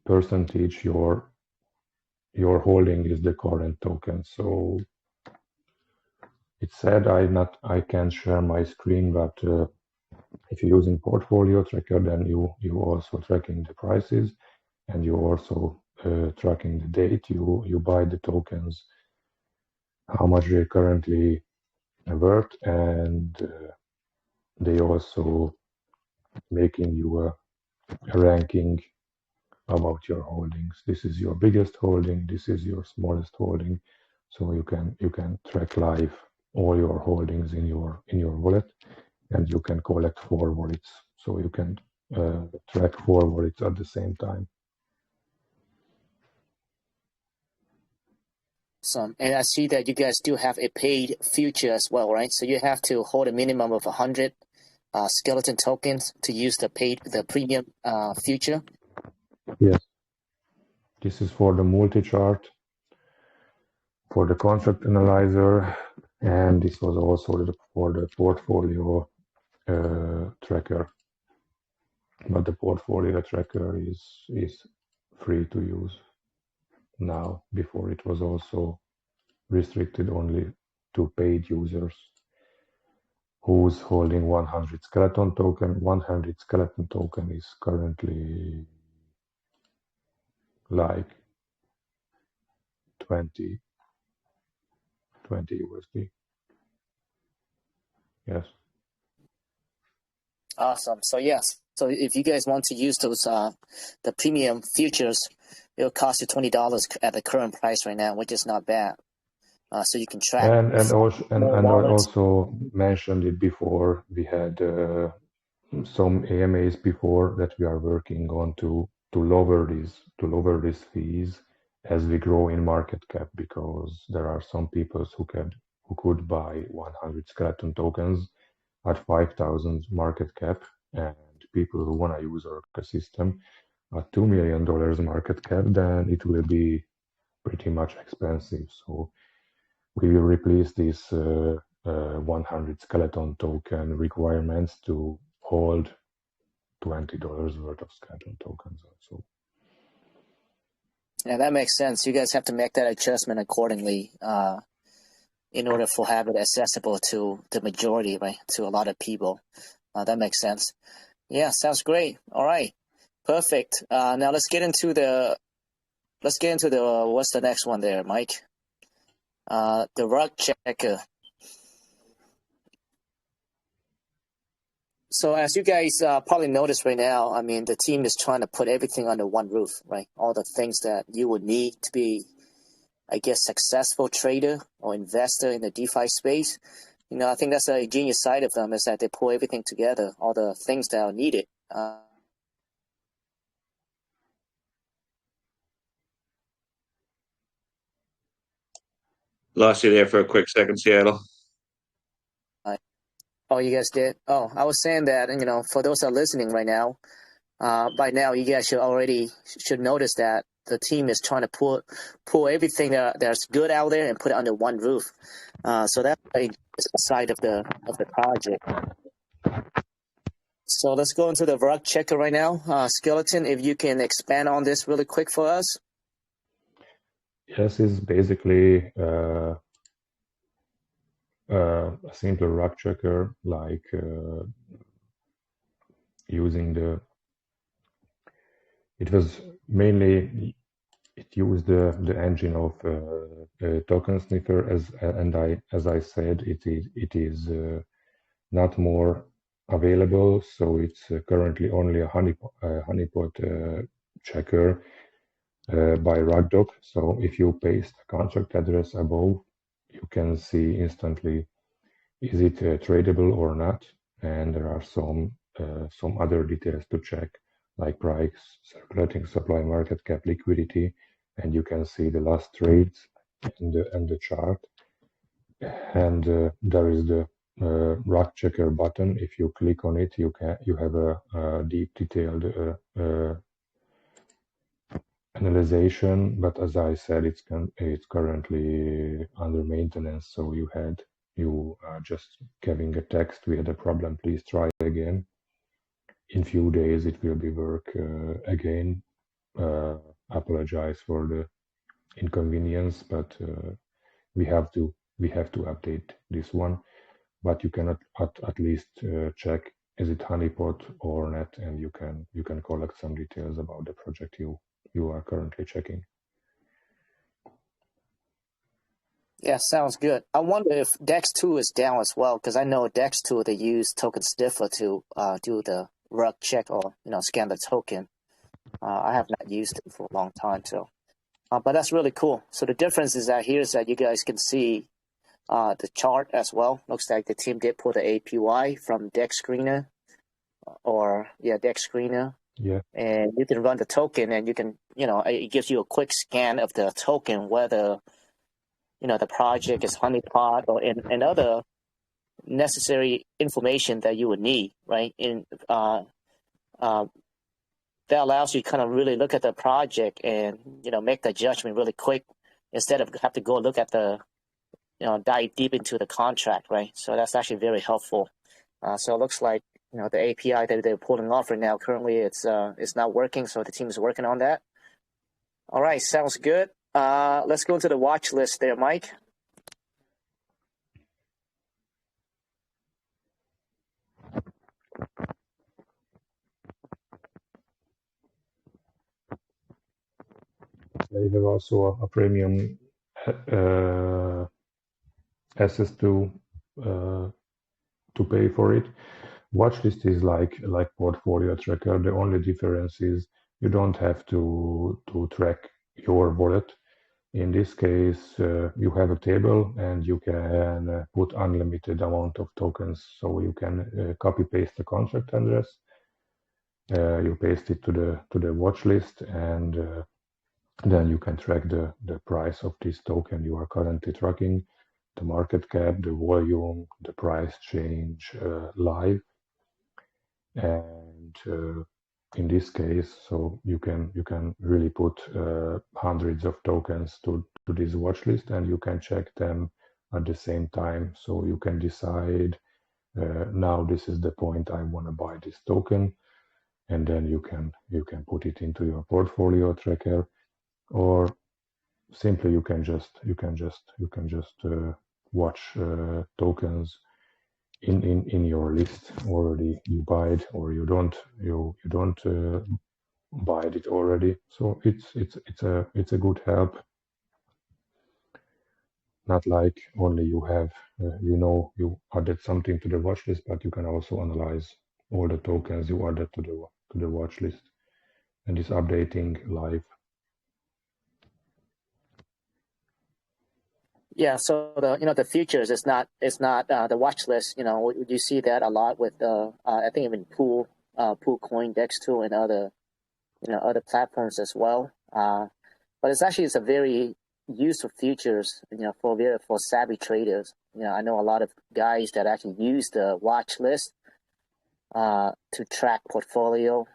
percentage your holding is the current token. So it said I can't share my screen, but if you're using Portfolio Tracker, then you also tracking the prices, and you also tracking the date you buy the tokens, how much they're currently worth, and they also making you a ranking about your holdings. This is your biggest holding, this is your smallest holding, so you can track live all your holdings in your wallet, and you can collect 4 wallets, so you can track 4 wallets at the same time. Awesome. And I see that you guys do have a paid future as well, right? So you have to hold a minimum of 100 skeleton tokens to use the premium future. Yes. This is for the multichart, for the contract analyzer, and this was also for the portfolio tracker. But the portfolio tracker is free to use now. Before it was also restricted only to paid users who's holding 100 skeleton token. 100 skeleton token is currently like 20 USD. Yes. Awesome. So yes. So if you guys want to use those the premium futures, it'll cost you $20 at the current price right now, which is not bad. So you can track. And I also mentioned it before. We had some AMAs before that we are working on to lower these fees as we grow in market cap, because there are some people who could buy 100 skeleton tokens at 5,000 market cap, and people who want to use our ecosystem at $2 million market cap, then it will be pretty much expensive. So we will replace these 100 skeleton token requirements to hold $20 worth of skeleton tokens also. Yeah, that makes sense. You guys have to make that adjustment accordingly in order for have it accessible to the majority, right? To a lot of people. That makes sense. Yeah, sounds great. All right, perfect. Now let's get into the what's the next one there, Mike? The rug checker. So as you guys probably noticed right now, I mean, the team is trying to put everything under one roof, right? All the things that you would need to be, I guess, successful trader or investor in the DeFi space. You know, I think that's a genius side of them, is that they pull everything together, all the things that are needed. Lost you there for a quick second, Seattle. Oh, you guys did? Oh, I was saying that, and you know, for those that are listening right now, by now you guys should notice that the team is trying to pull everything that's good out there and put it under one roof. So that's a side of the project. So let's go into the rug checker right now. Skeleton, if you can expand on this really quick for us. Yes, it's basically a simple rug checker, like using it was mainly, it used the engine of token sniffer, as I said, it is not more available, so it's currently only a honeypot checker by RugDoc. So if you paste a contract address above, you can see instantly is it tradable or not, and there are some other details to check, like price, circulating supply, market cap, liquidity, and you can see the last trades and the chart. And there is the rug checker button. If you click on it, you have a deep detailed analyzation, but as I said, it's currently under maintenance. So you are just giving a text, we had a problem, please try again. In few days it will be work again. Apologize for the inconvenience, but we have to update this one. But you can at least check, is it honeypot or not, and you can collect some details about the project you are currently checking. Yeah, sounds good. I wonder if DEX2 is down as well, because I know DEX2 they use token sniffer to do the rug check, or scan the token. I have not used it for a long time, so but that's really cool. So the difference is that here is that you guys can see the chart as well. Looks like the team did pull the APY from DEX Screener, DEX Screener. Yeah. And you can run the token, and you can, it gives you a quick scan of the token, whether the project is honeypot or and other necessary information that you would need, right? That allows you to kind of really look at the project and make the judgment really quick, instead of have to go look at the dive deep into the contract, right? So that's actually very helpful. So it looks like the API that they're pulling off right now, currently it's not working, so the team is working on that. All right, sounds good. Let's go into the watch list there, Mike. They have also a premium access to pay for it. Watchlist is like portfolio tracker. The only difference is you don't have to track your wallet. In this case, you have a table and you can put unlimited amount of tokens. So you can copy paste the contract address. You paste it to the watch list, and then you can track the price of this token you are currently tracking, the market cap, the volume, the price change live. And in this case, so you can really put hundreds of tokens to this watch list, and you can check them at the same time. So you can decide now this is the point I want to buy this token, and then you can put it into your portfolio tracker, or simply you can just watch tokens in your list already. You buy it or you don't buy it already. So it's a good help. Not like only you have you added something to the watch list, but you can also analyze all the tokens you added to the watch list, and it's updating live. Yeah, so the futures is not the watch list. You see that a lot with I think even Pool Coindex and other platforms as well. But it's a very useful futures for savvy traders. I know a lot of guys that actually use the watch list to track portfolio,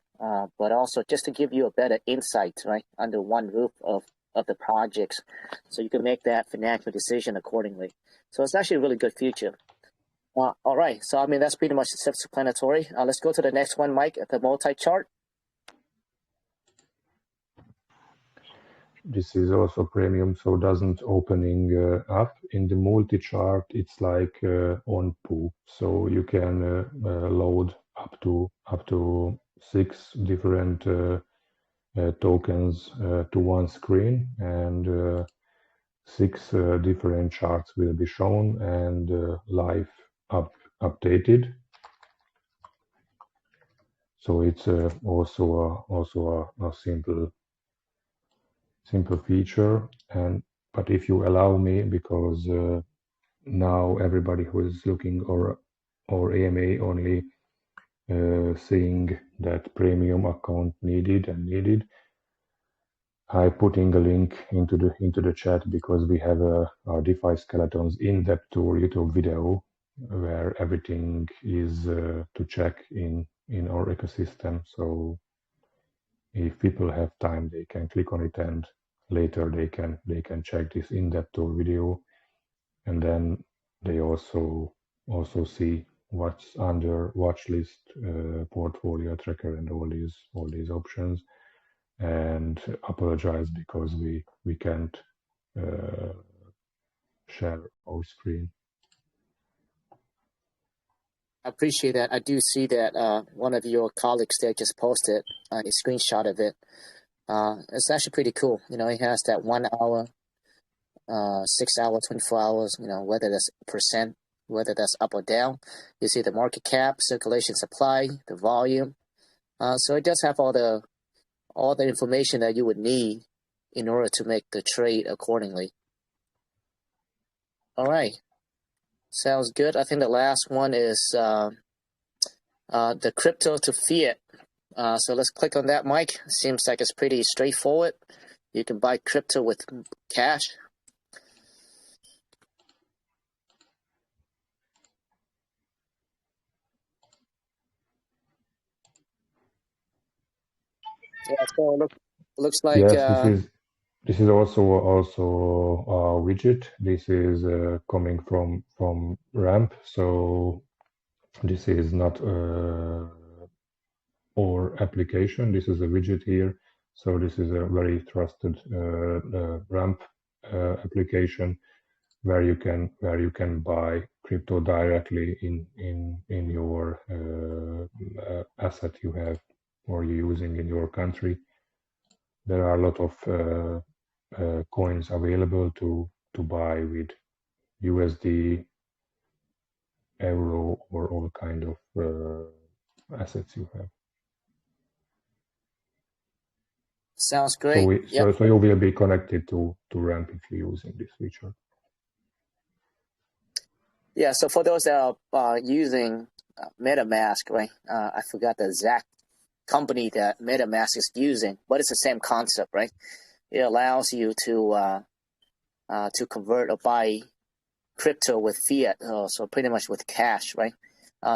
but also just to give you a better insight, right, under one roof of the projects, so you can make that financial decision accordingly. So it's actually a really good feature. All right, so I mean that's pretty much self-explanatory. Let's go to the next one, Mike, the multi-chart. This is also premium, so doesn't opening up. In the multi-chart, it's like on Poo, so you can load up to 6 different tokens to one screen, and 6 different charts will be shown and live updated. So it's also a simple feature. But if you allow me, because now everybody who is looking or AMA only seeing that premium account needed, I putting a link into the chat, because we have our Defiskeletons in-depth tour YouTube video where everything is to check in our ecosystem. So if people have time, they can click on it, and later they can check this in-depth tour video, and then they also see what's under watch list, portfolio tracker, and all these options. And apologize because we can't share our screen. I appreciate that. I do see that one of your colleagues there just posted a screenshot of it. It's actually pretty cool. It has that 1 hour, 6 hour, 24 hours, whether that's percent, whether that's up or down. You see the market cap, circulation supply, the volume. So it does have all the information that you would need in order to make the trade accordingly. All right. Sounds good. I think the last one is the crypto to fiat. So let's click on that, Mike. Seems like it's pretty straightforward. You can buy crypto with cash. Yeah, so it looks like yes, this is also a widget. This is coming from Ramp, so this is not our application. This is a widget here. So this is a very trusted Ramp application where you can buy crypto directly in your asset you have or you're using in your country. There are a lot of coins available to buy with USD, euro, or all kind of assets you have. Sounds great. So you will be connected to Ramp if you're using this feature. Yeah, so for those that are using MetaMask, right? I forgot the exact company that MetaMask is using, but it's the same concept, right? It allows you to convert or buy crypto with fiat, so pretty much with cash, right?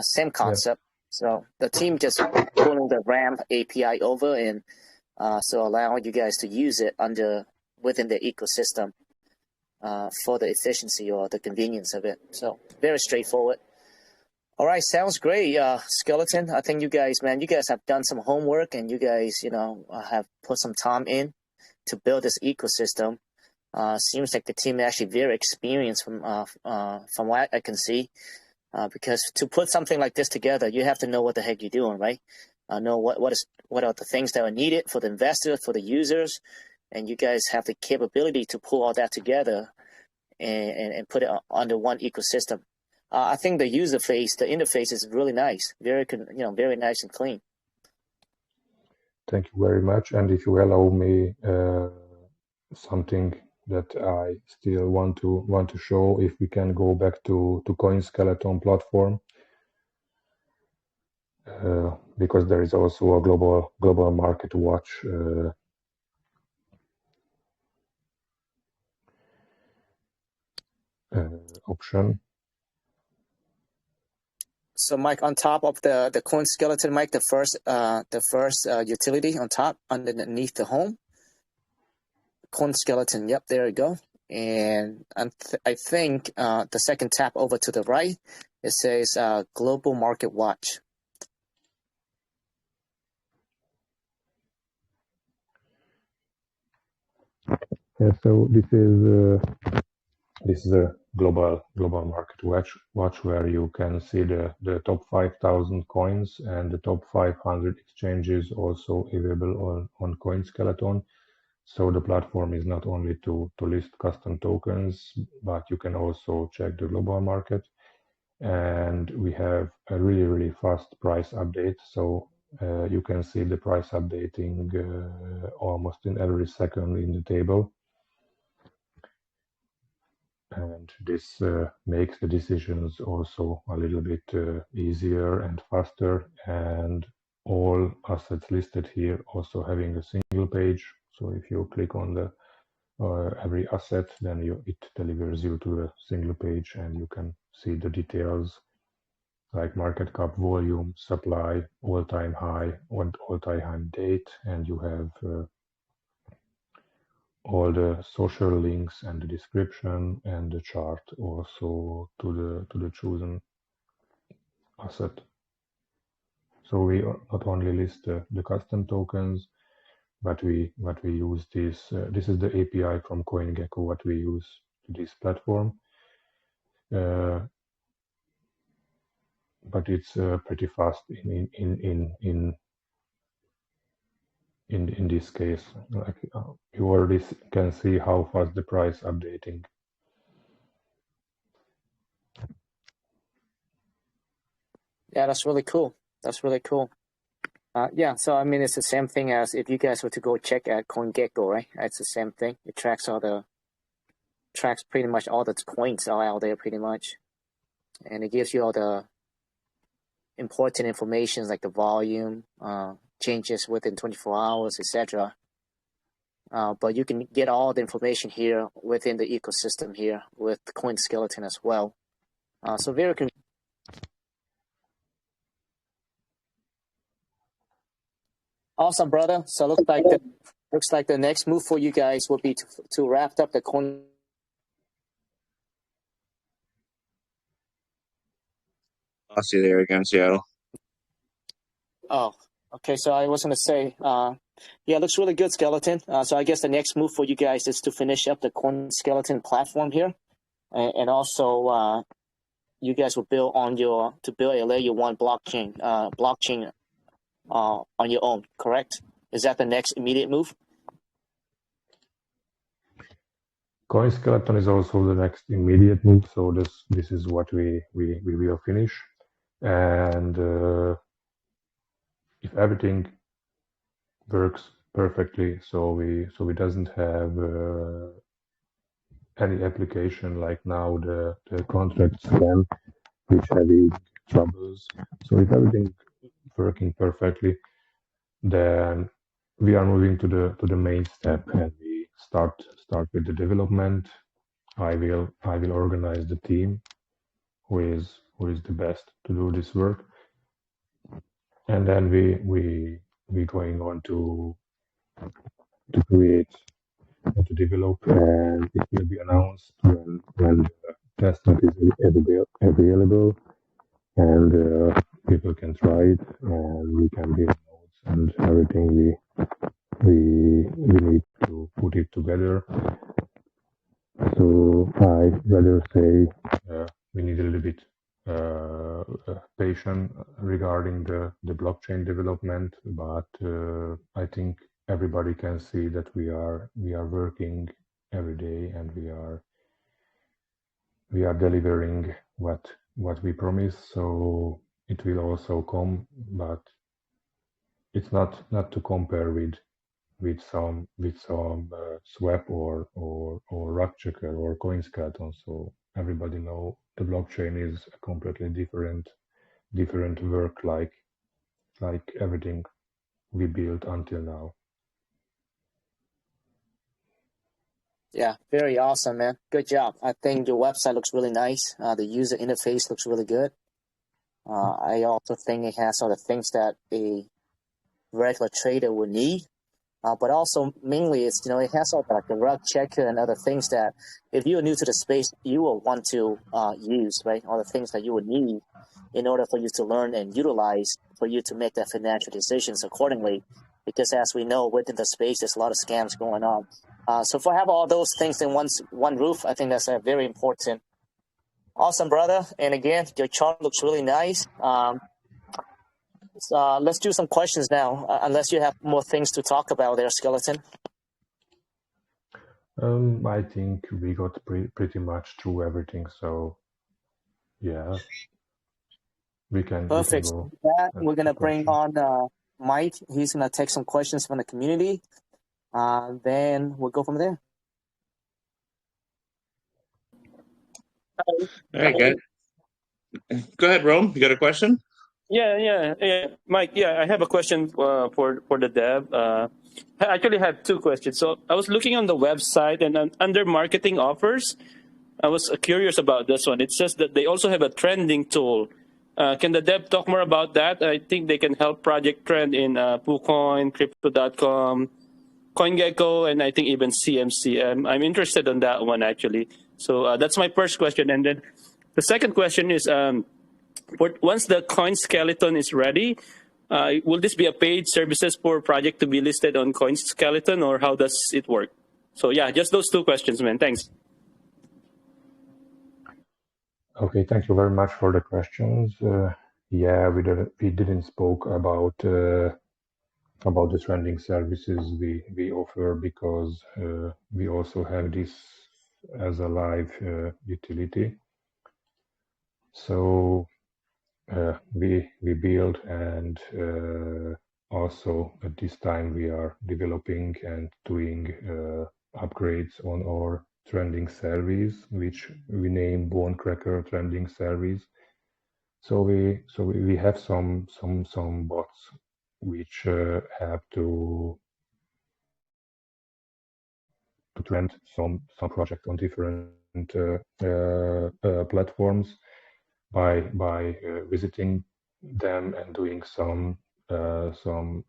Same concept. Yeah. So the team just pulling the Ramp API over and so allowing you guys to use it within the ecosystem for the efficiency or the convenience of it. So very straightforward. All right, sounds great, Skeleton. I think you guys have done some homework, and you guys, have put some time in to build this ecosystem. Seems like the team is actually very experienced from what I can see. Because to put something like this together, you have to know what the heck you're doing, right? Know what are the things that are needed for the investors, for the users, and you guys have the capability to pull all that together and put it under one ecosystem. I think the interface is really nice, very nice and clean. Thank you very much. And if you allow me, something that I still want to show, if we can go back to coinskeleton platform, because there is also a global market watch option. So, Mike, on top of the coinskeleton, Mike, the first utility on top underneath the home, coinskeleton. Yep, there you go. And I think the second tap over to the right, it says Global Market Watch. Yeah, so this is a global market watch where you can see the top 5,000 coins and the top 500 exchanges also available on coinskeleton. So the platform is not only to list custom tokens, but you can also check the global market. And we have a really fast price update. So you can see the price updating almost in every second in the table. And this makes the decisions also a little bit easier and faster. And all assets listed here also having a single page. So if you click on the every asset, then it delivers you to a single page, and you can see the details like market cap, volume, supply, all-time high, all-time date, and you have all the social links and the description and the chart also to the chosen asset. So we not only list the custom tokens, but we use this. This is the API from CoinGecko what we use to this platform. But it's pretty fast in this case. Like you already can see how fast the price updating. Yeah, that's really cool. Yeah, so I mean, it's the same thing as if you guys were to go check at CoinGecko, right? It's the same thing. It tracks pretty much all the coins are out there pretty much. And it gives you all the important information like the volume, changes within 24 hours, etc. But you can get all the information here within the ecosystem here with coinskeleton as well. So very convenient. Awesome, brother. So looks like the next move for you guys will be to wrap up the coin. I'll see you there again, Seattle. Oh, okay. So I was going to say, yeah, it looks really good, Skeleton. So I guess the next move for you guys is to finish up the coinskeleton platform here, and also you guys will build a layer 1 blockchain on your own, correct? Is that the next immediate move? Coinskeleton is also the next immediate move. So this is what we will finish. And if everything works perfectly. So we doesn't have any application like now the contract scan which having troubles. So if everything working perfectly, then we are moving to the main step, and we start with the development. I will organize the team who is the best to do this work, and then we going on to create, to develop, and it will be announced when the testnet is available, and people can try it, and we can build nodes and everything we need to put it together. So I rather say we need a little bit patient regarding the blockchain development, but I think everybody can see that we are working every day, and we are delivering what we promise. So it will also come, but it's not to compare with some swap or rock checker or coinskeleton. So everybody know the blockchain is a completely different work, like everything we built until now. Yeah, very awesome, man. Good job. I think your website looks really nice. The user interface looks really good. I also think it has all the things that a regular trader would need. But also mainly it's, it has all like the rug checker and other things that if you're new to the space, you will want to use, right? All the things that you would need in order for you to learn and utilize for you to make that financial decisions accordingly. Because as we know, within the space, there's a lot of scams going on. So if I have all those things in one roof, I think that's very important. Awesome, brother. And again, your chart looks really nice. Let's do some questions now, unless you have more things to talk about there, Skeleton. I think we got pretty much through everything. So yeah, we can Perfect. go. We're going to bring on Mike. He's going to take some questions from the community. Then we'll go from there. All right, guys. Go ahead, Rome. You got a question? Yeah. Mike, I have a question for the dev. I actually have two questions. So I was looking on the website, and under marketing offers, I was curious about this one. It says that they also have a trending tool. Can the dev talk more about that? I think they can help project trend in PooCoin, Crypto.com, CoinGecko, and I think even CMC. I'm interested in that one, actually. So that's my first question. And then the second question is, once the coinskeleton is ready, will this be a paid services for project to be listed on coinskeleton, or how does it work? So yeah, just those two questions, man. Thanks. Okay, thank you very much for the questions. Yeah, we didn't spoke about the trending services we offer, because we also have this as a live utility. So we build, and also at this time we are developing and doing upgrades on our trending service, which we name Bonecracker trending service. So we have some bots which have to trend some project on different platforms by visiting them and doing some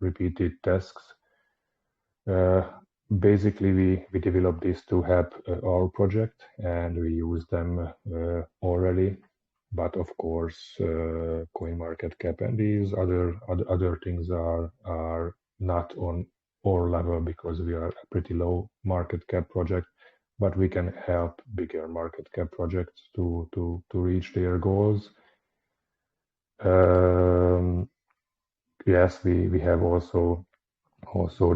repeated tasks. Basically, we developed this to help our project, and we use them already. But of course, Coinmarketcap and these other things are not on our level, because we are a pretty low market cap project. But we can help bigger market cap projects to reach their goals. Yes, we have also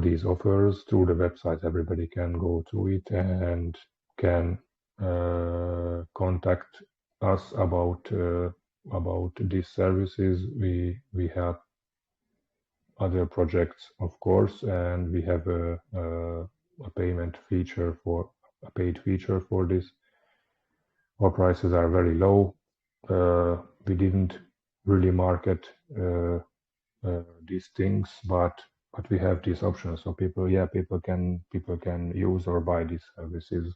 these offers through the website. Everybody can go to it and can contact us about these services. We help other projects, of course, and we have a payment feature for a paid feature for this. Our prices are very low. We didn't really market these things, but we have these options, so people can use or buy these services.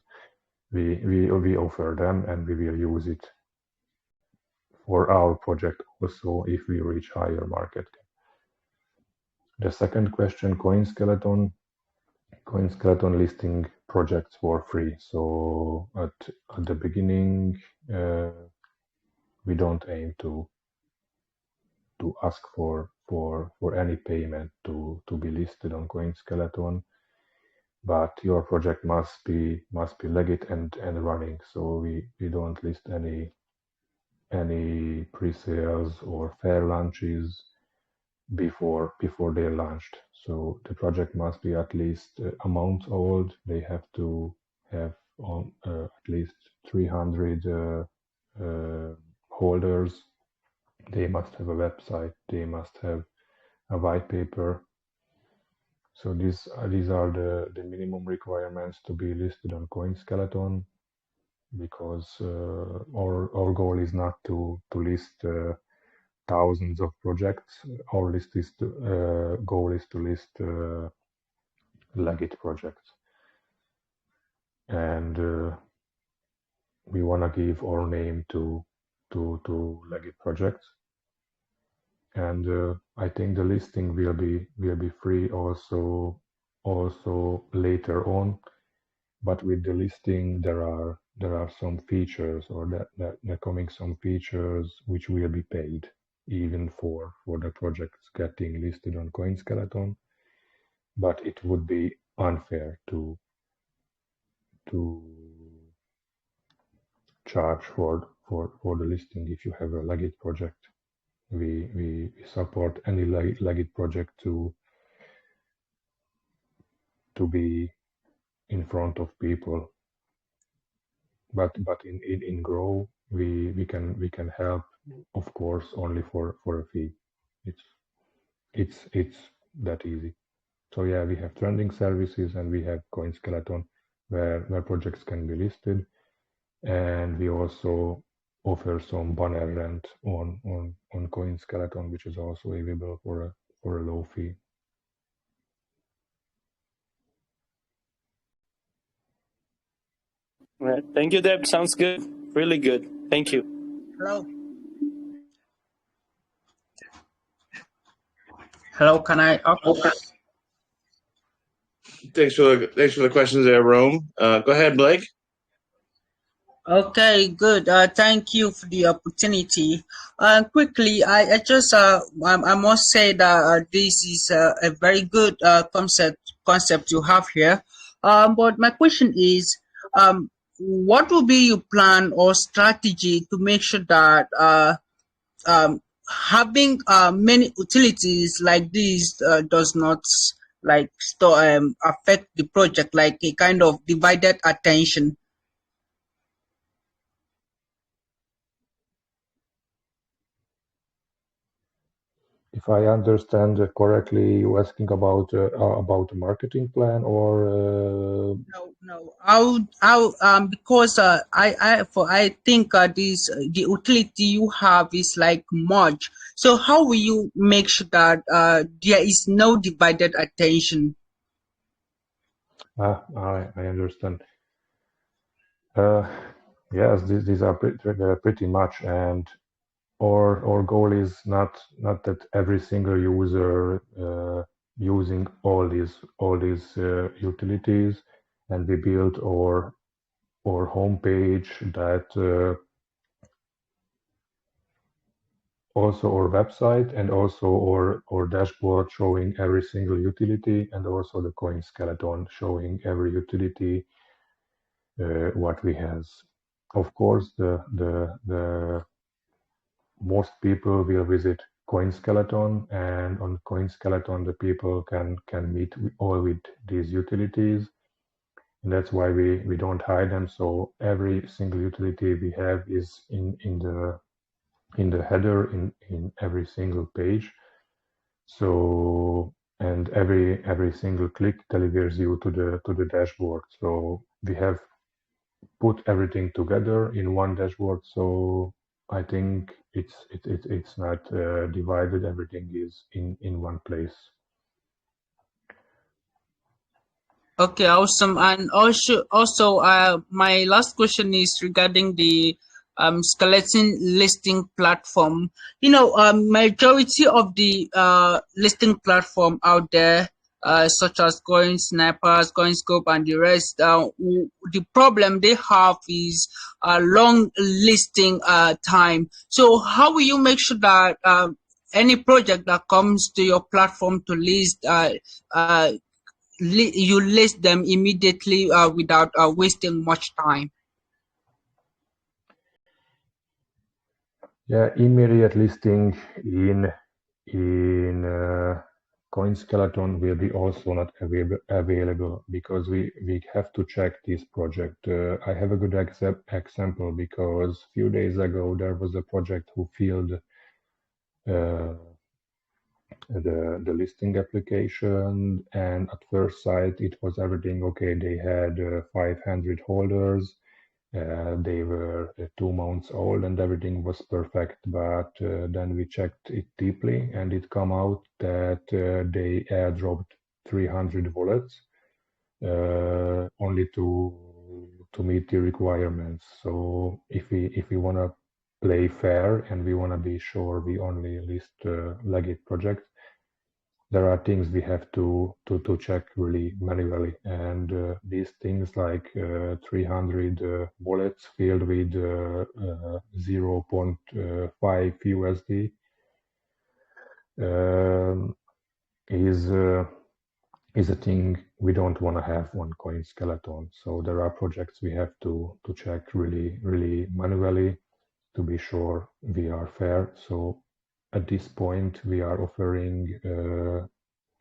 We offer them, and we will use it for our project also if we reach higher market cap. The second question, Coinskeleton listing projects for free. So at the beginning, we don't aim to ask for any payment to be listed on Coinskeleton, but your project must be legit and running. So we don't list any pre-sales or fair launches before they're launched. So the project must be at least a month old. They have to have at least 300 holders. They must have a website. They must have a white paper. So these are the minimum requirements to be listed on Coinskeleton, because our goal is not to list thousands of projects. Our goal is to list legit projects, and we want to give our name to legit projects. And I think the listing will be free also later on. But with the listing, there are some features, or there coming some features which will be paid even for the projects getting listed on Coinskeleton. But it would be unfair to charge for the listing if you have a legit project. We support any legit project to be in front of people. But in Grow, we can help, of course, only for a fee. It's that easy. So yeah, we have trending services, and we have Coinskeleton where projects can be listed, and we also offer some banner rent on Coinskeleton, which is also available for a low fee. All right. Thank you, Deb. Sounds good. Really good. Thank you. Hello, can I ask? Thanks for the questions there, Rome. Go ahead, Blake. Okay, good. Thank you for the opportunity. Quickly, I just I must say that this is a very good concept you have here. But my question is, what will be your plan or strategy to make sure that having many utilities like this does not affect the project, like a kind of divided attention? If I understand correctly, you're asking about a marketing plan, or No. How because I think the utility you have is like much. So how will you make sure that there is no divided attention? I understand. Yes, these are pretty much, and our goal is not that every single user using all these utilities, and we build our homepage that also our website, and also our dashboard showing every single utility, and also the Coinskeleton showing every utility what we have. Of course, the most people will visit Coinskeleton, and on Coinskeleton the people can meet all with these utilities, and that's why we don't hide them. So every single utility we have is in the header in every single page. So and every single click delivers you to the dashboard. So we have put everything together in one dashboard. So I think it's not divided. Everything is in one place. Okay, awesome. And also, my last question is regarding the skeleton listing platform. You know, majority of the listing platform out there, such as Coinsnappers, Coinscope, and the rest, the problem they have is a long listing time. So, how will you make sure that any project that comes to your platform to list, you list them immediately without wasting much time? Yeah, immediate listing in Coinskeleton will be also not available because we have to check this project. I have a good example because a few days ago there was a project who filled the listing application, and at first sight it was everything okay. They had 500 holders. They were 2 months old and everything was perfect, but then we checked it deeply and it come out that they airdropped 300 wallets only to meet the requirements. So if we want to play fair and we want to be sure we only list legit projects, there are things we have to check really manually, and these things like 300 wallets filled with 0.5 USD is a thing we don't want to have on Coinskeleton. So there are projects we have to check really manually to be sure we are fair. So at this point, we are offering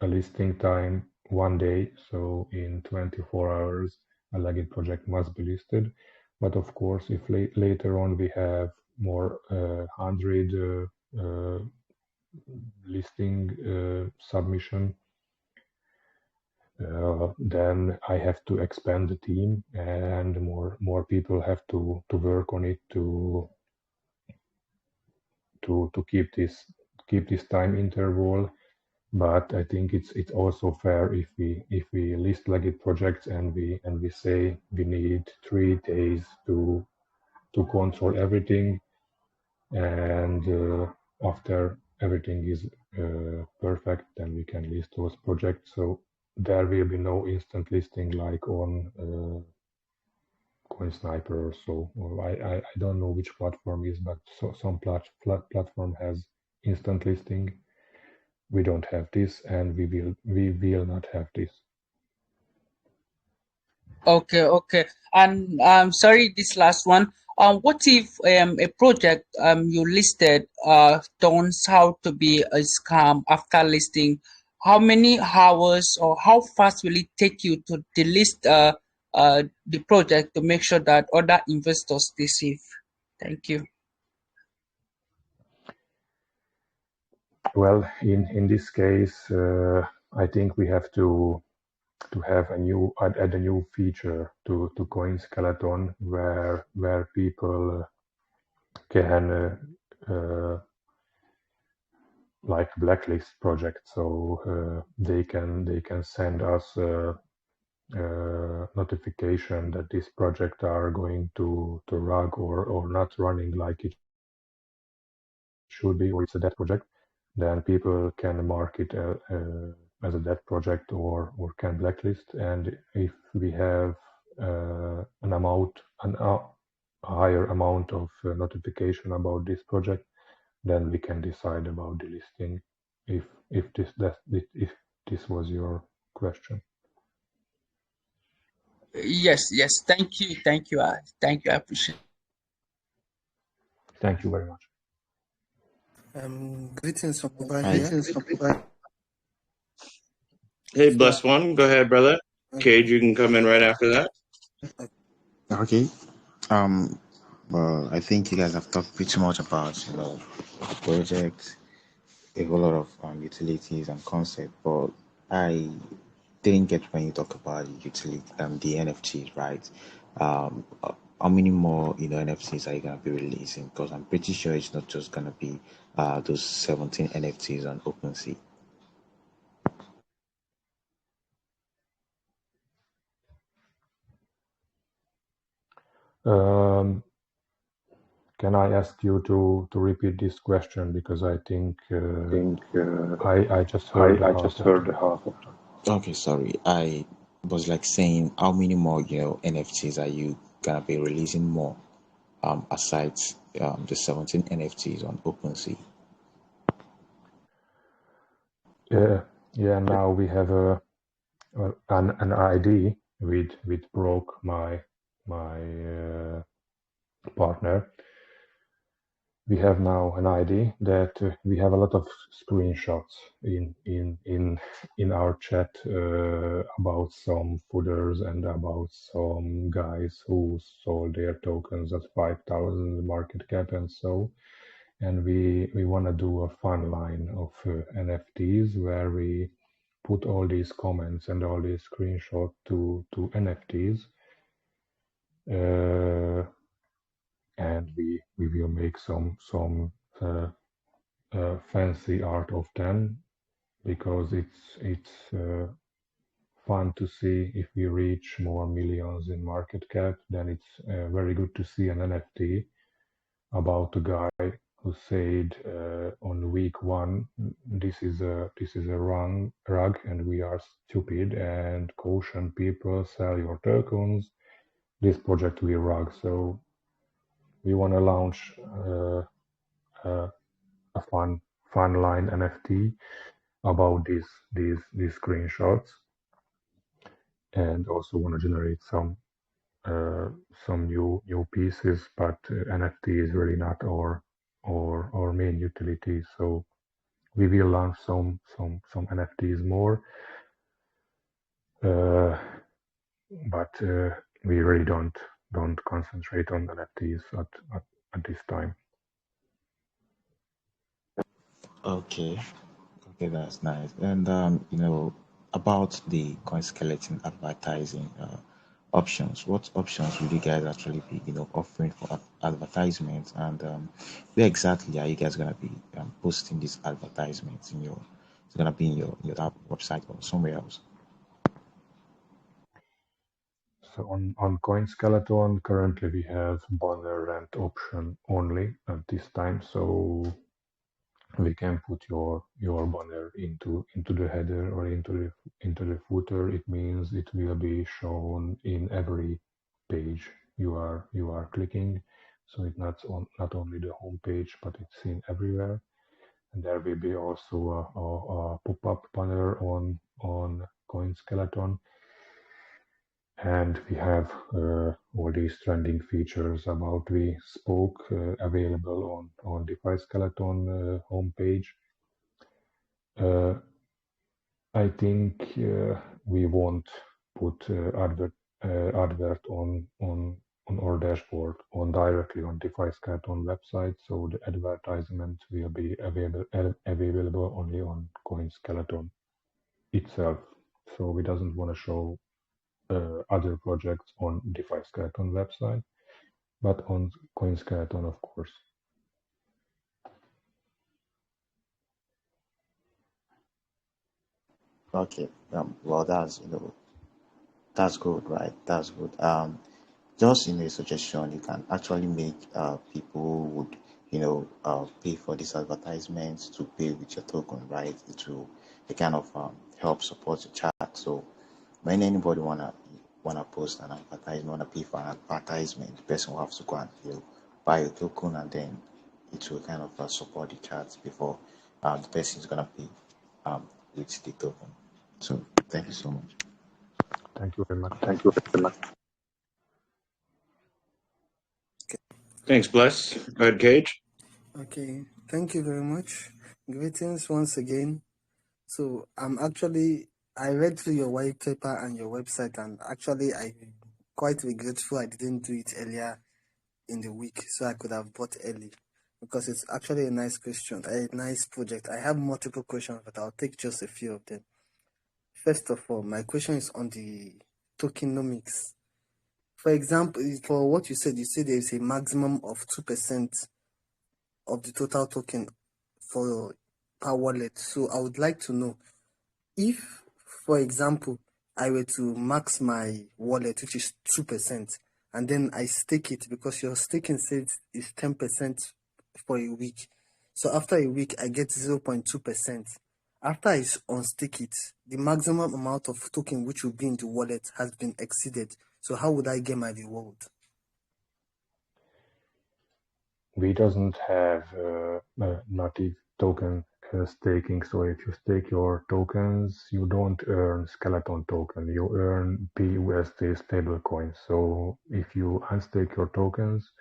a listing time 1 day. So in 24 hours, a legit project must be listed. But of course, if later on we have more 100 listing submission, then I have to expand the team and more people have to work on it to keep this time interval. But I think it's also fair if we list legit projects and we say we need 3 days to control everything, and after everything is perfect, then we can list those projects. So there will be no instant listing like on CoinSniper or so. Or I don't know which platform is, but some platform has instant listing. We don't have this, and we will not have this. Okay. And sorry, this last one. What if a project you listed turns out to be a scam after listing? How many hours or how fast will it take you to delist the project to make sure that other investors stay safe? Thank you. Well, in this case, I think we have to have add a new feature to Coinskeleton where people can like blacklist projects, so they can send us notification that this project are going to rug or not running like it should be, or it's a dead project. Then people can mark it as a dead project or can blacklist. And if we have a higher amount of notification about this project, then we can decide about delisting. If this was your question. Yes. Thank you. I appreciate it. Thank you very much. Greetings from over here. Hey, blessed one. Go ahead, brother. Cage, you can come in right after that. Okay. Well, I think you guys have talked pretty much about projects, a whole lot of utilities and concepts, but I didn't get when you talk about the utility, the NFTs, right? How many more, NFTs are you gonna be releasing? Because I'm pretty sure it's not just gonna be those 17 NFTs on OpenSea. Can I ask you to repeat this question, because I think I just heard I half just of heard it. the half of it. Okay, sorry. I was like saying, how many more, NFTs are you gonna be releasing more, aside the 17 NFTs on OpenSea? Yeah. Now we have an ID with Broke, my partner. We have now an ID that we have a lot of screenshots in our chat about some fooders and about some guys who sold their tokens at 5,000 market cap and so. And we want to do a fun line of NFTs where we put all these comments and all these screenshots to NFTs. And we will make some fancy art of them, because it's fun to see if we reach more millions in market cap. Then it's very good to see an NFT about a guy who said on week 1, this is a rug and we are stupid, and caution people, sell your tokens, this project will rug. So we want to launch a fun line NFT about these screenshots, and also want to generate some new pieces. But NFT is really not our main utility. So we will launch some NFTs more, but we really don't concentrate on NFTs at this time. Okay, that's nice. And about the coinskeleton advertising options, what options will you guys actually be, offering for advertisements, and where exactly are you guys gonna be posting these advertisements in your? It's gonna be in your website or somewhere else? So on coinskeleton, currently we have banner rent option only at this time. So we can put your banner into the header or into the footer. It means it will be shown in every page you are clicking. So it's not only the home page, but it's seen everywhere. And there will be also a pop-up banner on coinskeleton. And we have all these trending features about we spoke available on Defiskeletons homepage. I think we won't put advert on our dashboard directly on Defiskeletons website. So the advertisement will be available only on Coinskeleton itself. So we doesn't want to show other projects on Defiskeletons website, but on Coinskeleton, of course. Okay. Well, that's good, right? That's good. Just in a suggestion, you can actually make people who would, pay for these advertisements to pay with your token, right? It will kind of help support the chat. So when anybody wanna post an advertisement, wanna pay for an advertisement, the person will have to go and buy a token, and then it will kind of support the chat before the person is gonna pay with the token. So thank you so much. Thank you very much. Thank you very much. Thanks, Bless. Go ahead, Cage. Okay, thank you very much. Greetings once again. So I read through your white paper and your website, and actually I'm quite regretful I didn't do it earlier in the week, so I could have bought early. because it's actually a nice question, a nice project. I have multiple questions, but I'll take just a few of them. First of all, my question is on the tokenomics. For example, for what you said there is a maximum of 2% of the total token for per wallet. So I would like to know if, for example, I were to max my wallet, which is 2%, and then I stake it, because your staking says is 10% for a week. So after a week, I get 0.2%. After I unstake it, the maximum amount of token which will be in the wallet has been exceeded. So how would I get my reward? We doesn't have native token staking. So if you stake your tokens, you don't earn skeleton token. You earn BUSD stablecoin. So if you unstake your tokens,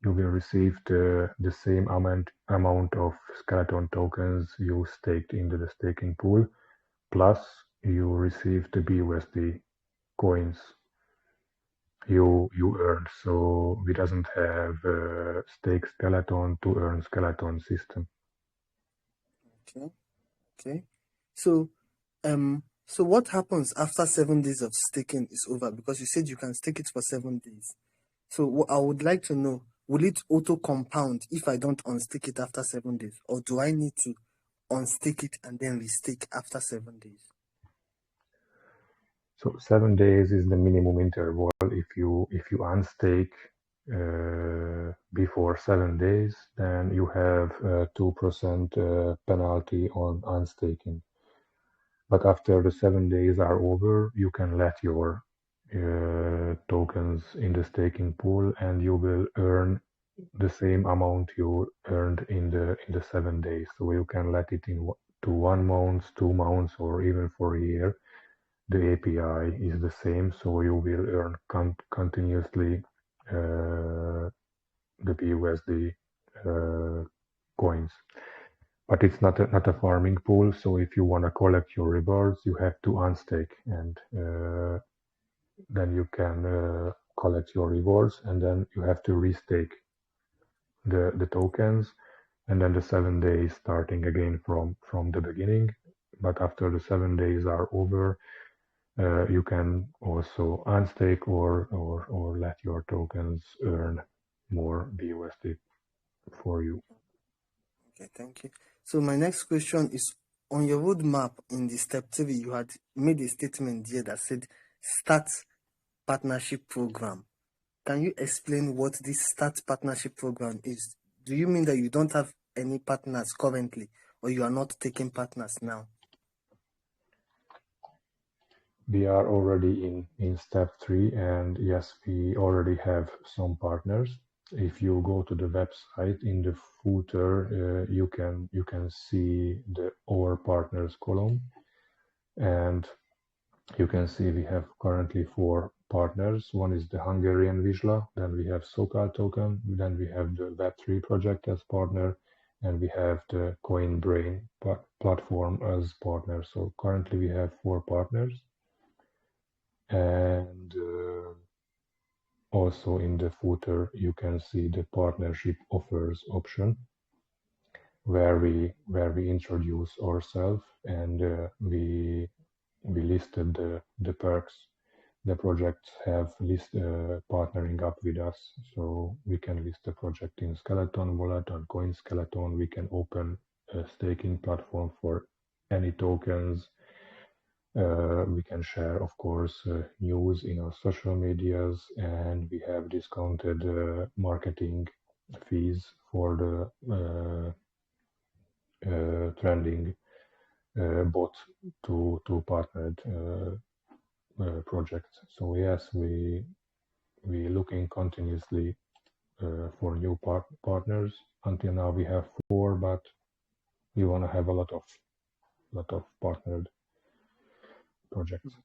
you will receive the same amount of skeleton tokens you staked into the staking pool, plus you receive the BUSD coins you earned. So we doesn't have a stake skeleton to earn skeleton system. Okay. So what happens after 7 days of staking is over? Because you said you can stake it for 7 days. So I would like to know, will it auto compound if I don't unstake it after 7 days, or do I need to unstake it and then restake after 7 days? So 7 days is the minimum interval. If you unstake before 7 days, then you have 2% penalty on unstaking. But after the 7 days are over, you can let your tokens in the staking pool, and you will earn the same amount you earned in the 7 days. So you can let it in to 1 month, 2 months, or even for a year. The API is the same, so you will earn continuously the BUSD coins. But it's not a farming pool, so if you want to collect your rewards, you have to unstake, and then you can collect your rewards, and then you have to restake the tokens, and then the 7 days starting again from the beginning. But after the 7 days are over, you can also unstake or let your tokens earn more BUSD for you. Okay, thank you. So my next question is, on your roadmap in the step 3, you had made a statement here that said start partnership program. Can you explain what this start partnership program is? Do you mean that you don't have any partners currently, or you are not taking partners now? We are already in step 3, and yes, we already have some partners. If you go to the website, in the footer, you can see the our partners column, and you can see we have currently 4 partners. One is the Hungarian Vizsla, then we have Sokal token, then we have the Web3 project as partner, and we have the CoinBrain platform as partner. So currently we have 4 partners. And also in the footer, you can see the partnership offers option, where we introduce ourselves, and we listed the perks the projects have partnering up with us. So we can list the project in Skeleton Wallet and Coinskeleton. We can open a staking platform for any tokens. We can share, of course, news in our social medias, and we have discounted marketing fees for the trending bot to partnered projects. So yes, we looking continuously for new partners. Until now, we have 4, but we want to have a lot of partnered projects.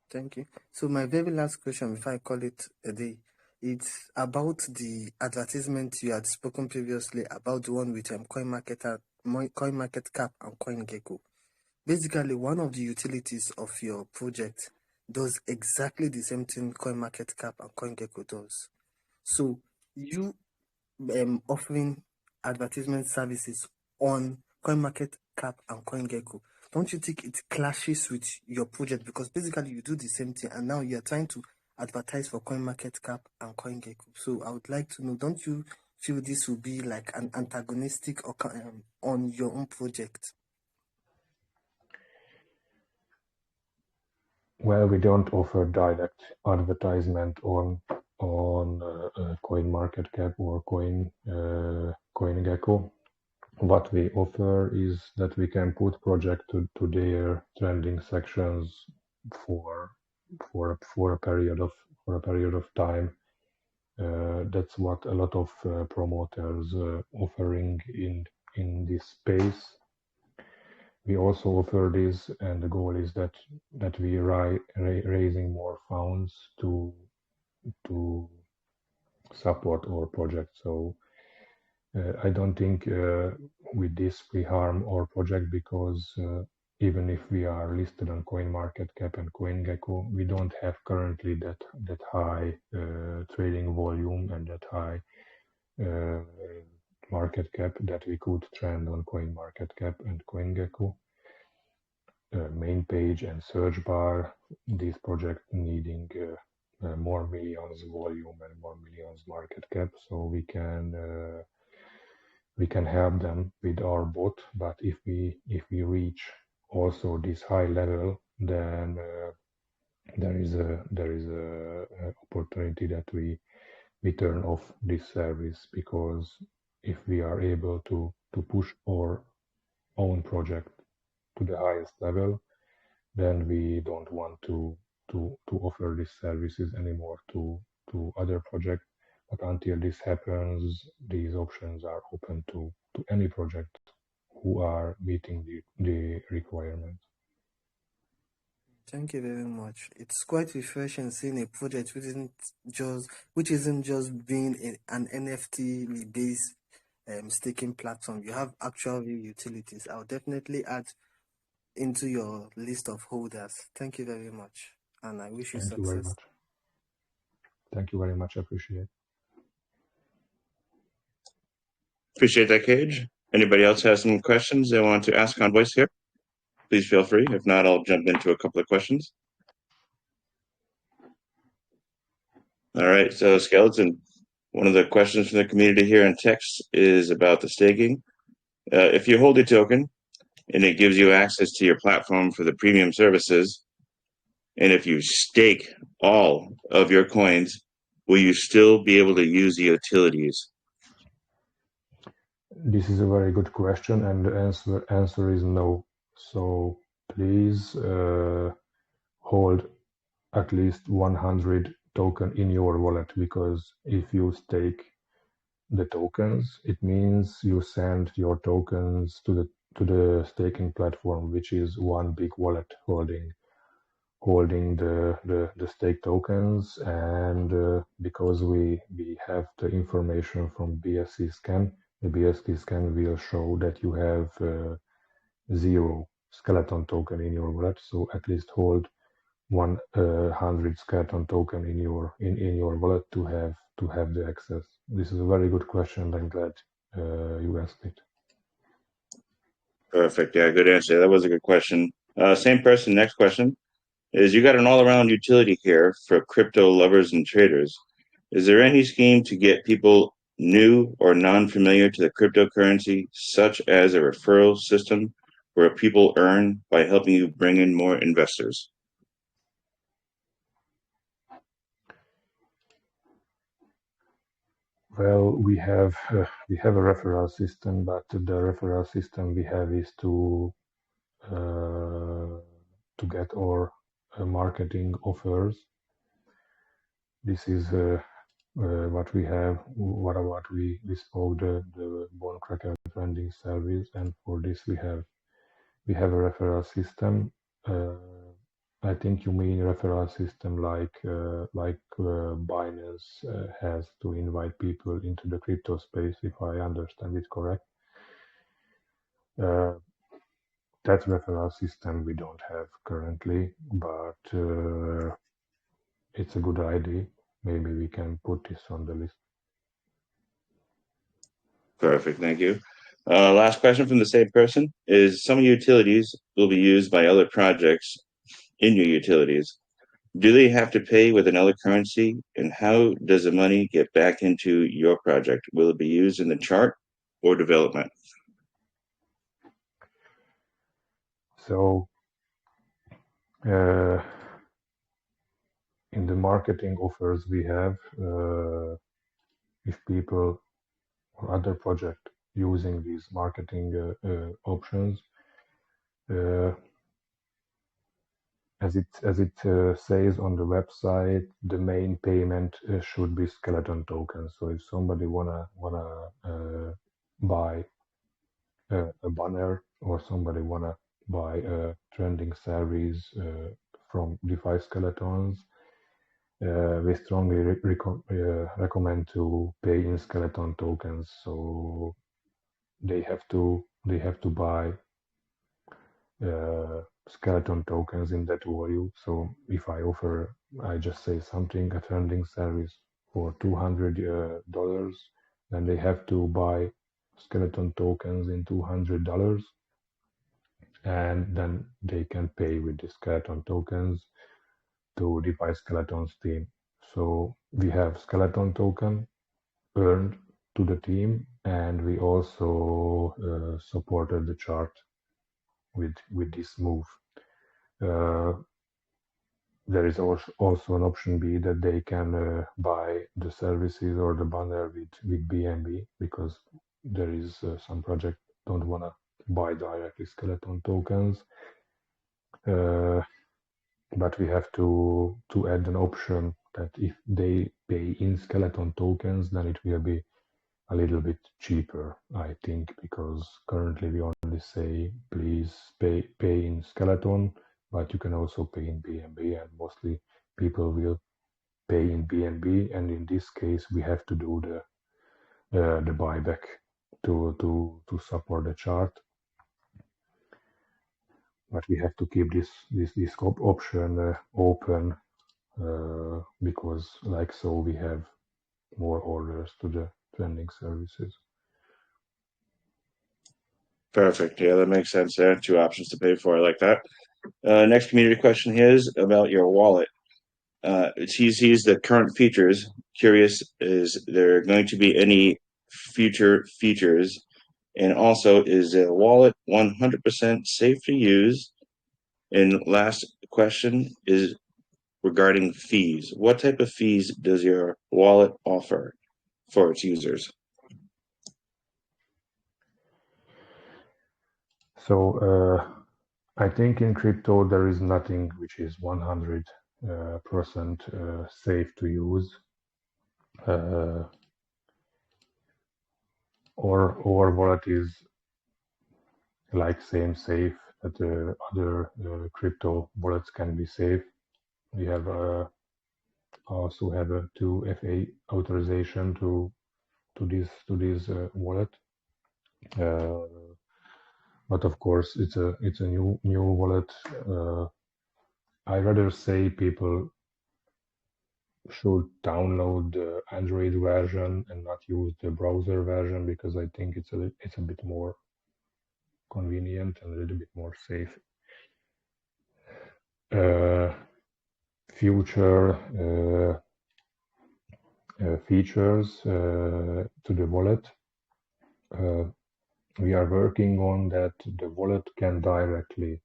Thank you. So my very last question, before I call it a day, it's about the advertisement you had spoken previously about, the one with Coinmarketcap and Coingecko. Basically, one of the utilities of your project does exactly the same thing Coinmarketcap and Coingecko does. So you offering advertisement services on CoinMarketCap and CoinGecko, don't you think it clashes with your project? Because basically you do the same thing and now you're trying to advertise for CoinMarketCap and CoinGecko. So I would like to know, don't you feel this will be like an antagonistic on your own project? Well, we don't offer direct advertisement on CoinMarketCap or CoinGecko. What we offer is that we can put project to their trending sections for a period of time. That's what a lot of promoters offering in this space. We also offer this, and the goal is that we are raising more funds to support our project. So I don't think with this we harm our project, because even if we are listed on CoinMarketCap and CoinGecko, we don't have currently that high trading volume and that high market cap that we could trend on CoinMarketCap and CoinGecko. Main page and search bar, this project needing more millions volume and more millions market cap, so we can help them with our bot. But if we reach also this high level, then there is a opportunity that we turn off this service, because if we are able to push our own project to the highest level, then we don't want to offer these services anymore to other projects. But until this happens, these options are open to any project who are meeting the requirements. Thank you very much. It's quite refreshing seeing a project which isn't just being an NFT based staking platform. You have actual real utilities. I'll definitely add into your list of holders. Thank you very much, and I wish you success. Thank you very much. Thank you very much. I appreciate. Appreciate that, Cage. Anybody else has some questions they want to ask on voice here? Please feel free. If not, I'll jump into a couple of questions. All right, so Skeleton, one of the questions from the community here in text is about the staking. If you hold a token and it gives you access to your platform for the premium services, and if you stake all of your coins, will you still be able to use the utilities? This is a very good question, and the answer is no. So please hold at least 100 token in your wallet, because if you stake the tokens, it means you send your tokens to the staking platform, which is one big wallet holding the stake tokens. And because we have the information from BSC scan, the BSC scan will show that you have 0 skeleton token in your wallet. So at least hold 100 skeleton token in your wallet to have the access. This is a very good question. I'm glad you asked it. Perfect. Yeah, good answer. That was a good question. Same person. Next question is: you got an all-around utility here for crypto lovers and traders. Is there any scheme to get people new or non-familiar to the cryptocurrency, such as a referral system where people earn by helping you bring in more investors? Well, we have a referral system, but the referral system we have is to get our marketing offers. This is what we have, what we spoke the Bonecracker trending service, and for this we have a referral system. I think you mean referral system like Binance has to invite people into the crypto space, if I understand it correct. That referral system we don't have currently, but it's a good idea. Maybe we can put this on the list. Perfect, thank you. Last question from the same person is: some utilities will be used by other projects in your utilities. Do they have to pay with another currency? And how does the money get back into your project? Will it be used in the chart or development? So in the marketing offers we have, if people or other project using these marketing options, as it says on the website, the main payment should be skeleton tokens. So if somebody wanna buy a banner, or somebody wanna buy a trending series from Defiskeletons, we strongly recommend to pay in skeleton tokens. So they have to buy skeleton tokens in that value. So if I just say something, a trending service for $200, then they have to buy skeleton tokens in $200, and then they can pay with the skeleton tokens to Defiskeletons team. So we have skeleton token earned to the team, and we also supported the chart with this move. There is also an option B that they can buy the services or the banner with BNB, because there is some project don't want to buy directly skeleton tokens, but we have to add an option that if they pay in skeleton tokens, then it will be a little bit cheaper, I think, because currently we only say please pay in skeleton, but you can also pay in BNB, and mostly people will pay in BNB, and in this case we have to do the buyback to support the chart. But we have to keep this option open, because like so we have more orders to the trending services. Perfect. Yeah, that makes sense there. Two options to pay for. I like that. Next community question here is about your wallet. He sees the current features. Curious, is there going to be any future features? And also, is the wallet 100% safe to use? And last question is regarding fees. What type of fees does your wallet offer for its users? So I think in crypto there is nothing which is 100% safe to use. Or wallet is like same safe that other crypto wallets can be safe. We have also have a 2FA authorization to this wallet. But of course, it's a new wallet. I rather say people should download the Android version and not use the browser version, because I think it's a bit more convenient and a little bit more safe. Future features to the wallet. We are working on that the wallet can directly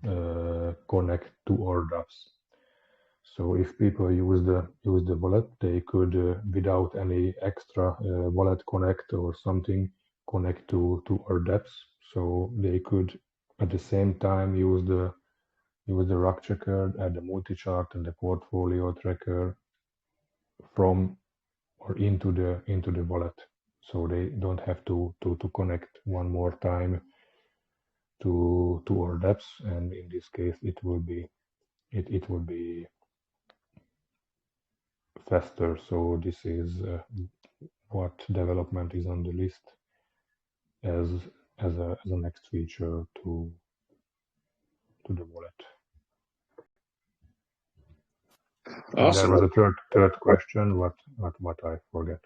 connect to our dApps. So if people use the wallet, they could without any extra wallet connect or something connect to our dApps. So they could at the same time use the rock checker and the multichart and the portfolio tracker from or into the wallet. So they don't have to connect one more time to our dApps, and in this case it will be faster. So this is what development is on the list as a next feature to the wallet. Awesome. And there was a third question. What I forget.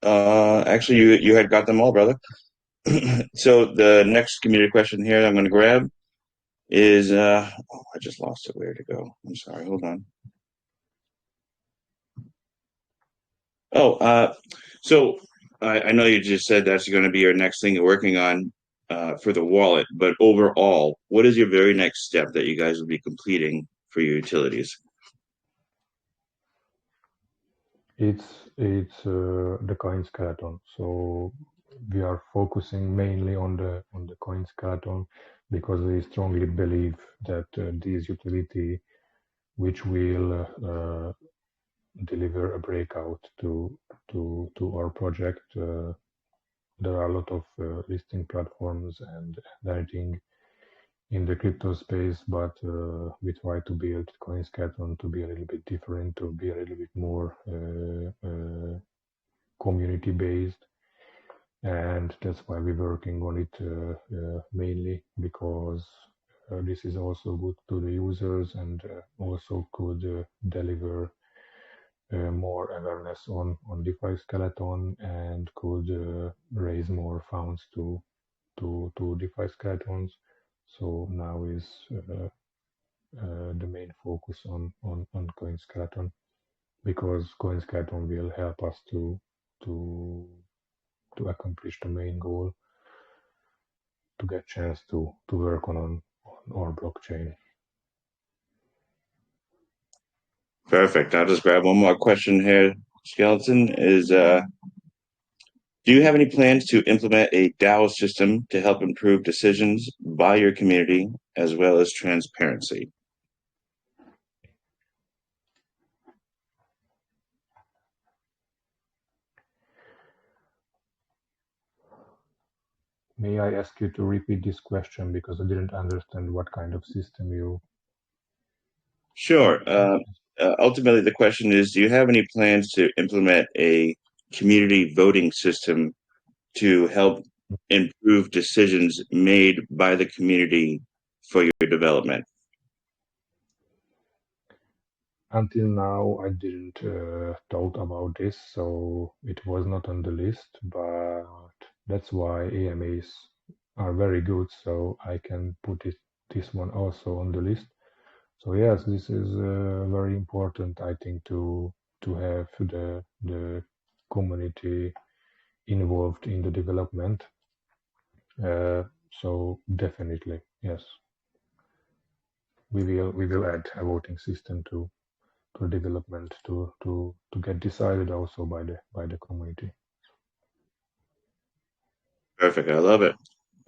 Actually, you had got them all, brother. So the next community question here I'm going to grab is, I just lost it. Where to go? I'm sorry. Hold on. So I know you just said that's going to be your next thing you're working on for the wallet, but overall, what is your very next step that you guys will be completing for your utilities? It's the coinskeleton. So we are focusing mainly on the coinskeleton because we strongly believe that this utility, which will deliver a breakout to our project. There are a lot of listing platforms and everything in the crypto space, but we try to build coinskeleton to be a little bit different, to be a little bit more community based, and that's why we're working on it mainly, because this is also good to the users and also could deliver more awareness on Defiskeletons and could raise more funds to Defiskeletons. So now is the main focus on coinskeleton, because coinskeleton will help us to accomplish the main goal, to get chance to work on our blockchain. Perfect. I'll just grab one more question here. Skeleton is, do you have any plans to implement a DAO system to help improve decisions by your community as well as transparency? May I ask you to repeat this question, because I didn't understand what kind of system you... Sure. Ultimately, the question is, do you have any plans to implement a community voting system to help improve decisions made by the community for your development? Until now, I didn't thought about this, so it was not on the list, but that's why AMAs are very good, so I can put this one also on the list. So yes, this is very important, I think, to have the community involved in the development. So definitely, yes, we will add a voting system to development to get decided also by the community. Perfect. I love it.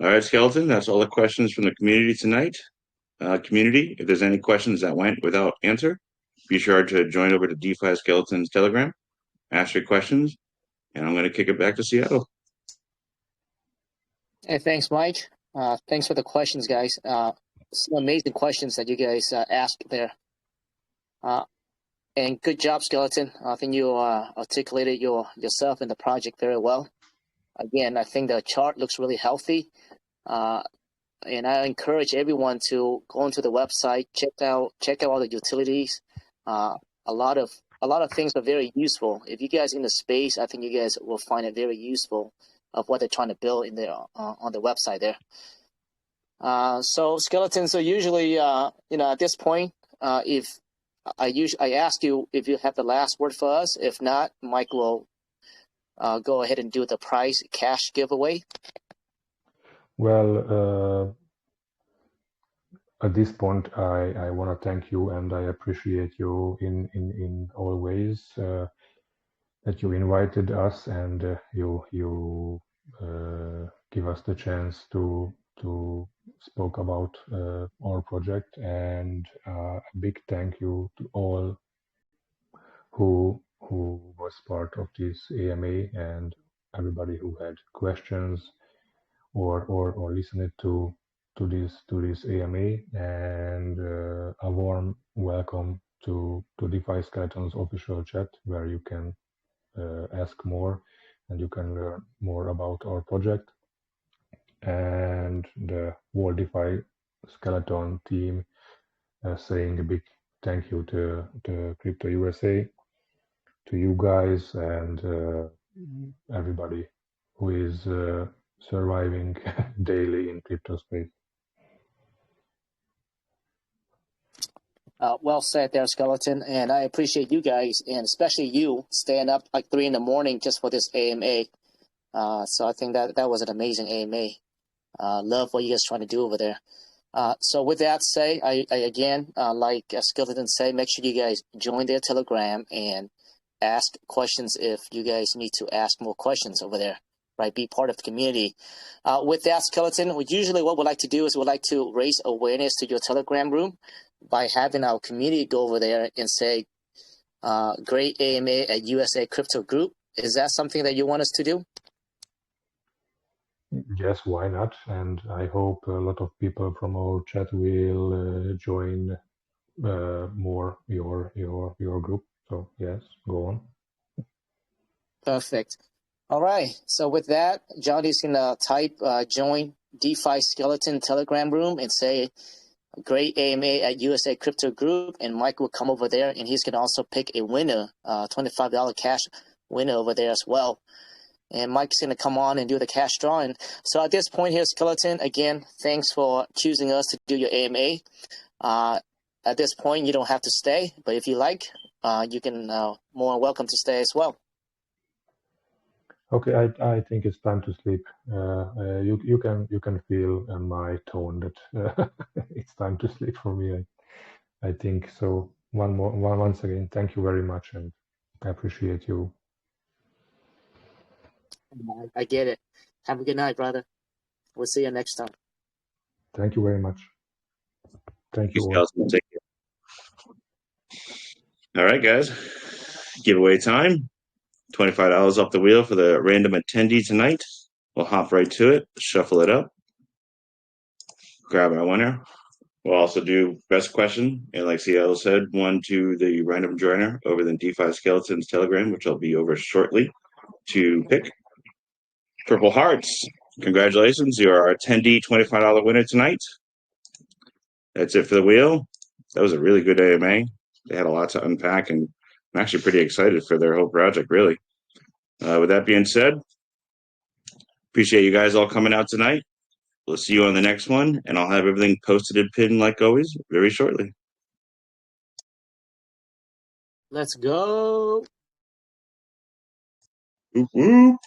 All right, Skeleton, that's all the questions from the community tonight. Community, if there's any questions that went without answer, be sure to join over to Defiskeletons Telegram, ask your questions, and I'm going to kick it back to Seattle. Hey, thanks, Mike. Thanks for the questions, guys. Some amazing questions that you guys asked there. And good job, Skeleton. I think you articulated yourself in the project very well. Again, I think the chart looks really healthy. And I encourage everyone to go onto the website, check out all the utilities. A lot of things are very useful. If you guys in the space, I think you guys will find it very useful of what they're trying to build in there on the website there. So Skeleton, so usually at this point, if I ask you if you have the last word for us. If not, Mike will go ahead and do the prize cash giveaway. Well, at this point, I want to thank you, and I appreciate you in all ways that you invited us, and you give us the chance to spoke about our project, and a big thank you to all who was part of this AMA, and everybody who had questions or listened to this AMA, and a warm welcome to Defiskeletons official chat, where you can ask more and you can learn more about our project. And the whole Defiskeletons team saying a big thank you to Crypto USA, to you guys, and everybody who is surviving daily in crypto space. Well said there, Skeleton. And I appreciate you guys, and especially you, staying up like 3 in the morning just for this AMA. So I think that was an amazing AMA. Love what you guys trying to do over there. So with that say, I again, like Skeleton say, make sure you guys join their Telegram and ask questions if you guys need to ask more questions over there, right? Be part of the community. With that, Skeleton, usually what we like to do is we like to raise awareness to your Telegram room by having our community go over there and say, great AMA at USA Crypto Group. Is that something that you want us to do? Yes, why not? And I hope a lot of people from our chat will join more your group. So yes, go on. Perfect. All right. So with that, Johnny's gonna type join DeFi Skeleton Telegram room and say great AMA at USA Crypto Group, and Mike will come over there and he's gonna also pick a winner, $25 cash winner over there as well. And Mike's going to come on and do the cash drawing. So at this point here, Skeleton, again, thanks for choosing us to do your AMA. At this point, you don't have to stay, but if you like, you can more welcome to stay as well. Okay, I think it's time to sleep. You can feel my tone that it's time to sleep for me. I think so. Once again, thank you very much, and I appreciate you. I get it. Have a good night, brother. We'll see you next time. Thank you very much. Thank you all. Take care. All right, guys. Giveaway time. $25 off the wheel for the random attendee tonight. We'll hop right to it, shuffle it up, grab our winner. We'll also do best question, and like Seattle said, one to the random joiner over the Defiskeletons Telegram, which I'll be over shortly to pick. Purple Hearts, congratulations. You are our attendee $25 winner tonight. That's it for the wheel. That was a really good AMA. They had a lot to unpack, and I'm actually pretty excited for their whole project, really. With that being said, appreciate you guys all coming out tonight. We'll see you on the next one, and I'll have everything posted and pinned like always very shortly. Let's go. Whoop, whoop.